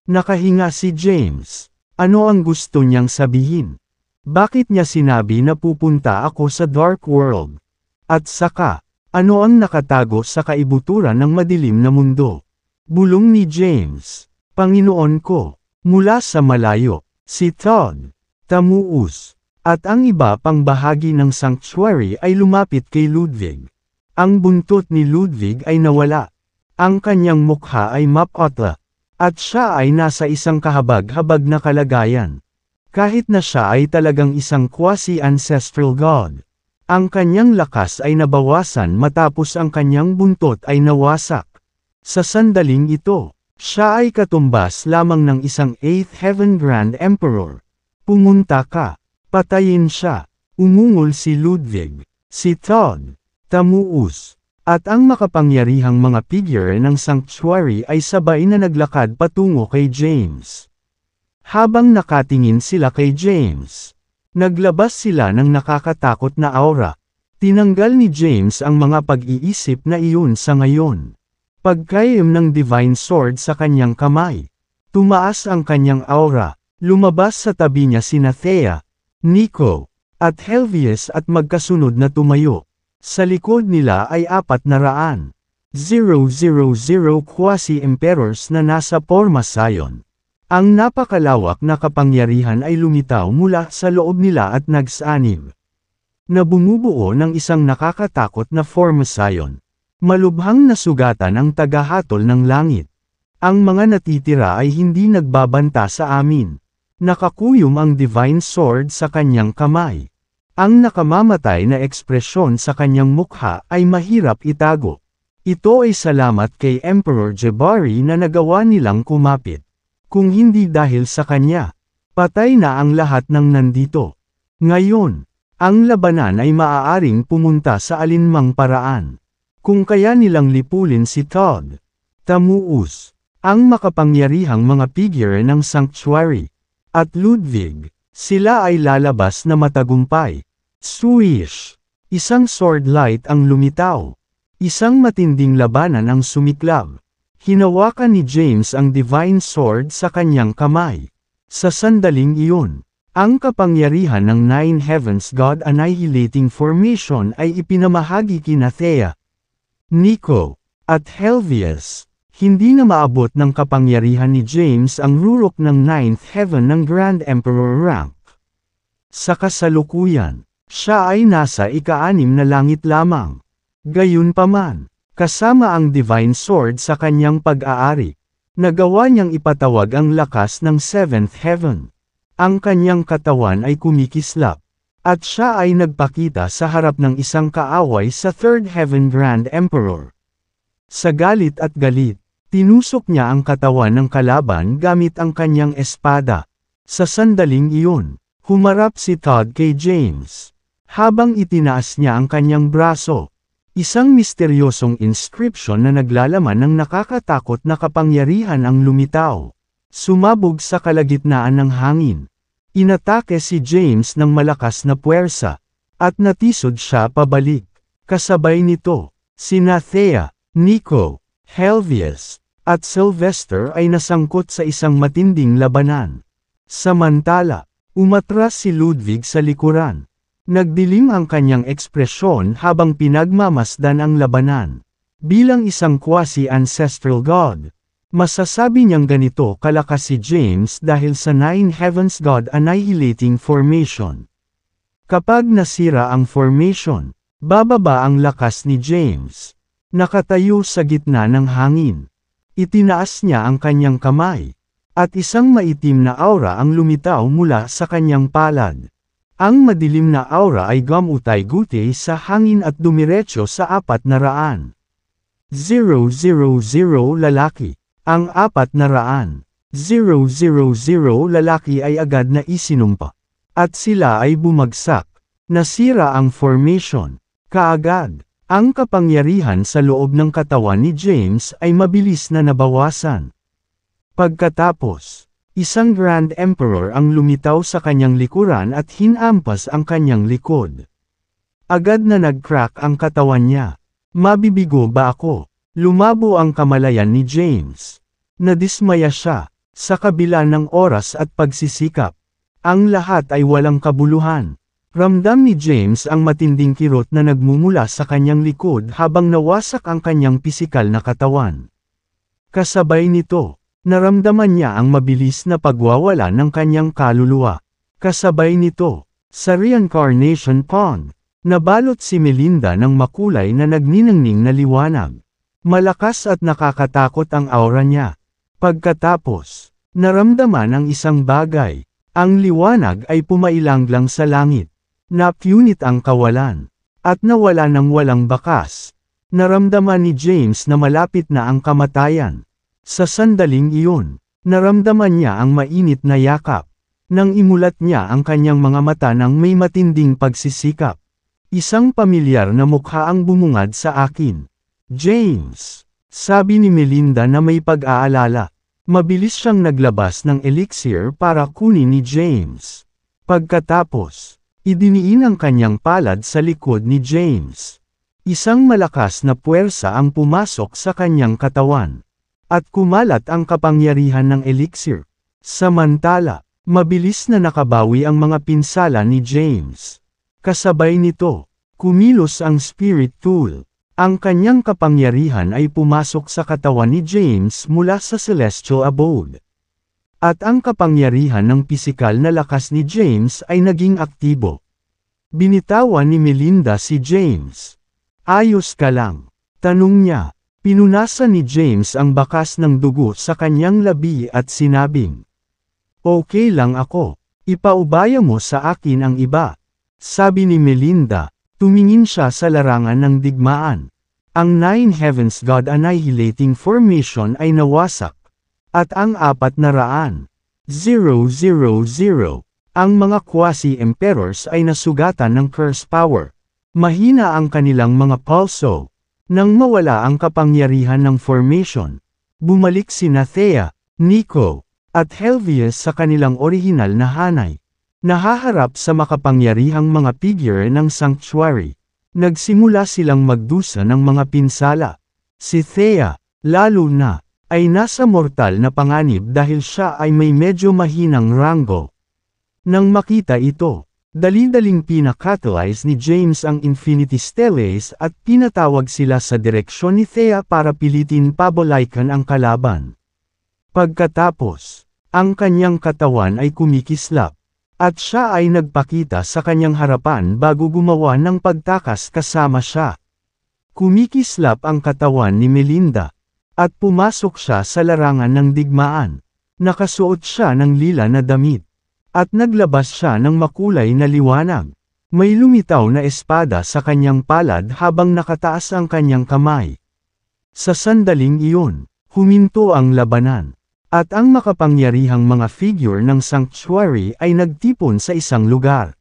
Nakahinga si James. Ano ang gusto niyang sabihin? Bakit niya sinabi na pupunta ako sa Dark World? At saka, ano ang nakatago sa kaibuturan ng madilim na mundo? Bulong ni James. Panginoon ko. Mula sa malayo, si Todd, Tamuus, at ang iba pang bahagi ng sanctuary ay lumapit kay Ludwig. Ang buntot ni Ludwig ay nawala. Ang kanyang mukha ay mapotla, at siya ay nasa isang kahabag-habag na kalagayan. Kahit na siya ay talagang isang quasi-ancestral god, ang kanyang lakas ay nabawasan matapos ang kanyang buntot ay nawasak. Sa sandaling ito, siya ay katumbas lamang ng isang 8th Heaven Grand Emperor. Pumunta ka. Patayin siya. Umungol si Ludwig, si Todd, Tamuus, at ang makapangyarihang mga figure ng sanctuary ay sabay na naglakad patungo kay James. Habang nakatingin sila kay James, naglabas sila ng nakakatakot na aura. Tinanggal ni James ang mga pag-iisip na iyon sa ngayon. Pagkayam ng Divine Sword sa kanyang kamay. Tumaas ang kanyang aura. Lumabas sa tabi niya sina Thea, Nico, at Helvius at magkasunod na tumayo. Sa likod nila ay 400,000 quasi-emperors na nasa Porma Sion. Ang napakalawak na kapangyarihan ay lumitaw mula sa loob nila at nagsanib. Na bumubuo ng isang nakakatakot na Porma Sion. Malubhang nasugatan ang tagahatol ng langit. Ang mga natitira ay hindi nagbabanta sa amin. Nakakuyom ang Divine Sword sa kanyang kamay. Ang nakamamatay na ekspresyon sa kanyang mukha ay mahirap itago. Ito ay salamat kay Emperor Jabari na nagawa nilang kumapit. Kung hindi dahil sa kanya, patay na ang lahat ng nandito. Ngayon, ang labanan ay maaaring pumunta sa alinmang paraan. Kung kaya nilang lipulin si Todd, Tamuus, ang makapangyarihang mga figure ng Sanctuary, at Ludwig, sila ay lalabas na matagumpay. Swish! Isang sword light ang lumitaw. Isang matinding labanan ang sumiklab. Hinawakan ni James ang Divine Sword sa kanyang kamay. Sa sandaling iyon, ang kapangyarihan ng Nine Heavens God Annihilating Formation ay ipinamahagi kina Thea, Nico, at Helvius. Hindi na maabot ng kapangyarihan ni James ang rurok ng Ninth Heaven ng Grand Emperor rank. Sa kasalukuyan, siya ay nasa ika-6 na langit lamang. Gayunpaman, kasama ang Divine Sword sa kanyang pag-aari, nagawa niyang ipatawag ang lakas ng Seventh Heaven. Ang kanyang katawan ay kumikislap, at siya ay nagpakita sa harap ng isang kaaway sa Third Heaven Grand Emperor. Sa galit at galit, tinusok niya ang katawan ng kalaban gamit ang kanyang espada. Sa sandaling iyon, humarap si Todd kay James. Habang itinaas niya ang kanyang braso, isang misteryosong inscription na naglalaman ng nakakatakot na kapangyarihan ang lumitaw. Sumabog sa kalagitnaan ng hangin. Inatake si James ng malakas na puwersa, at natisod siya pabalik. Kasabay nito, sina Thea, Nico, Helvius, at Sylvester ay nasangkot sa isang matinding labanan. Samantala, umatras si Ludwig sa likuran. Nagdilim ang kanyang ekspresyon habang pinagmamasdan ang labanan. Bilang isang quasi-ancestral god, masasabi niyang ganito kalakas si James dahil sa Nine Heavens God Annihilating Formation. Kapag nasira ang formation, bababa ang lakas ni James. Nakatayo sa gitna ng hangin. Itinaas niya ang kanyang kamay, at isang maitim na aura ang lumitaw mula sa kanyang palad. Ang madilim na aura ay gumutay-gutay sa hangin at dumiretso sa 400. 000 lalaki. Ang 400. 000 lalaki ay agad na isinumpa. At sila ay bumagsak. Nasira ang formation. Kaagad. Ang kapangyarihan sa loob ng katawan ni James ay mabilis na nabawasan. Pagkatapos, isang Grand Emperor ang lumitaw sa kanyang likuran at hinampas ang kanyang likod. Agad na nag-crack ang katawan niya. Mabibigo ba ako? Lumabo ang kamalayan ni James. Nadismaya siya, sa kabila ng oras at pagsisikap. Ang lahat ay walang kabuluhan. Ramdam ni James ang matinding kirot na nagmumula sa kanyang likod habang nawasak ang kanyang pisikal na katawan. Kasabay nito, naramdaman niya ang mabilis na pagwawala ng kanyang kaluluwa. Kasabay nito, sa reincarnation pond, nabalot si Melinda ng makulay na nagniningning na liwanag. Malakas at nakakatakot ang aura niya. Pagkatapos, naramdaman ang isang bagay. Ang liwanag ay pumailanglang sa langit. Napunit ang kawalan, at nawala ng walang bakas. Naramdaman ni James na malapit na ang kamatayan. Sa sandaling iyon, naramdaman niya ang mainit na yakap. Nang imulat niya ang kanyang mga mata ng may matinding pagsisikap. Isang pamilyar na mukha ang bumungad sa akin. James, sabi ni Melinda na may pag-aalala. Mabilis siyang naglabas ng elixir para kunin ni James. Pagkatapos, idiniin ang kanyang palad sa likod ni James. Isang malakas na puwersa ang pumasok sa kanyang katawan. At kumalat ang kapangyarihan ng elixir. Samantala, mabilis na nakabawi ang mga pinsala ni James. Kasabay nito, kumilos ang spirit tool. Ang kanyang kapangyarihan ay pumasok sa katawan ni James mula sa celestial abode. At ang kapangyarihan ng pisikal na lakas ni James ay naging aktibo. Binitawan ni Melinda si James. Ayos ka lang? Tanong niya. Pinunasan ni James ang bakas ng dugo sa kanyang labi at sinabing, Okay lang ako. Ipaubaya mo sa akin ang iba. Sabi ni Melinda. Tumingin siya sa larangan ng digmaan. Ang Nine Heavens God Annihilating Formation ay nawasak. At ang 400,000. Ang mga quasi-emperors ay nasugatan ng curse power. Mahina ang kanilang mga pulso. Nang mawala ang kapangyarihan ng formation, bumalik sina Thea, Nico, at Helvius sa kanilang orihinal na hanay. Nahaharap sa makapangyarihang mga figure ng sanctuary. Nagsimula silang magdusa ng mga pinsala. Si Thea, lalo na, ay nasa mortal na panganib dahil siya ay may medyo mahinang ranggo. Nang makita ito, dali-daling pinakatalyze ni James ang Infinity Stellace at pinatawag sila sa direksyon ni Thea para pilitin pabolaikan ang kalaban. Pagkatapos, ang kanyang katawan ay kumikislap, at siya ay nagpakita sa kanyang harapan bago gumawa ng pagtakas kasama siya. Kumikislap ang katawan ni Melinda, at pumasok siya sa larangan ng digmaan. Nakasuot siya ng lila na damit. At naglabas siya ng makulay na liwanag. May lumitaw na espada sa kanyang palad habang nakataas ang kanyang kamay. Sa sandaling iyon, huminto ang labanan. At ang makapangyarihang mga figure ng sanctuary ay nagtipon sa isang lugar.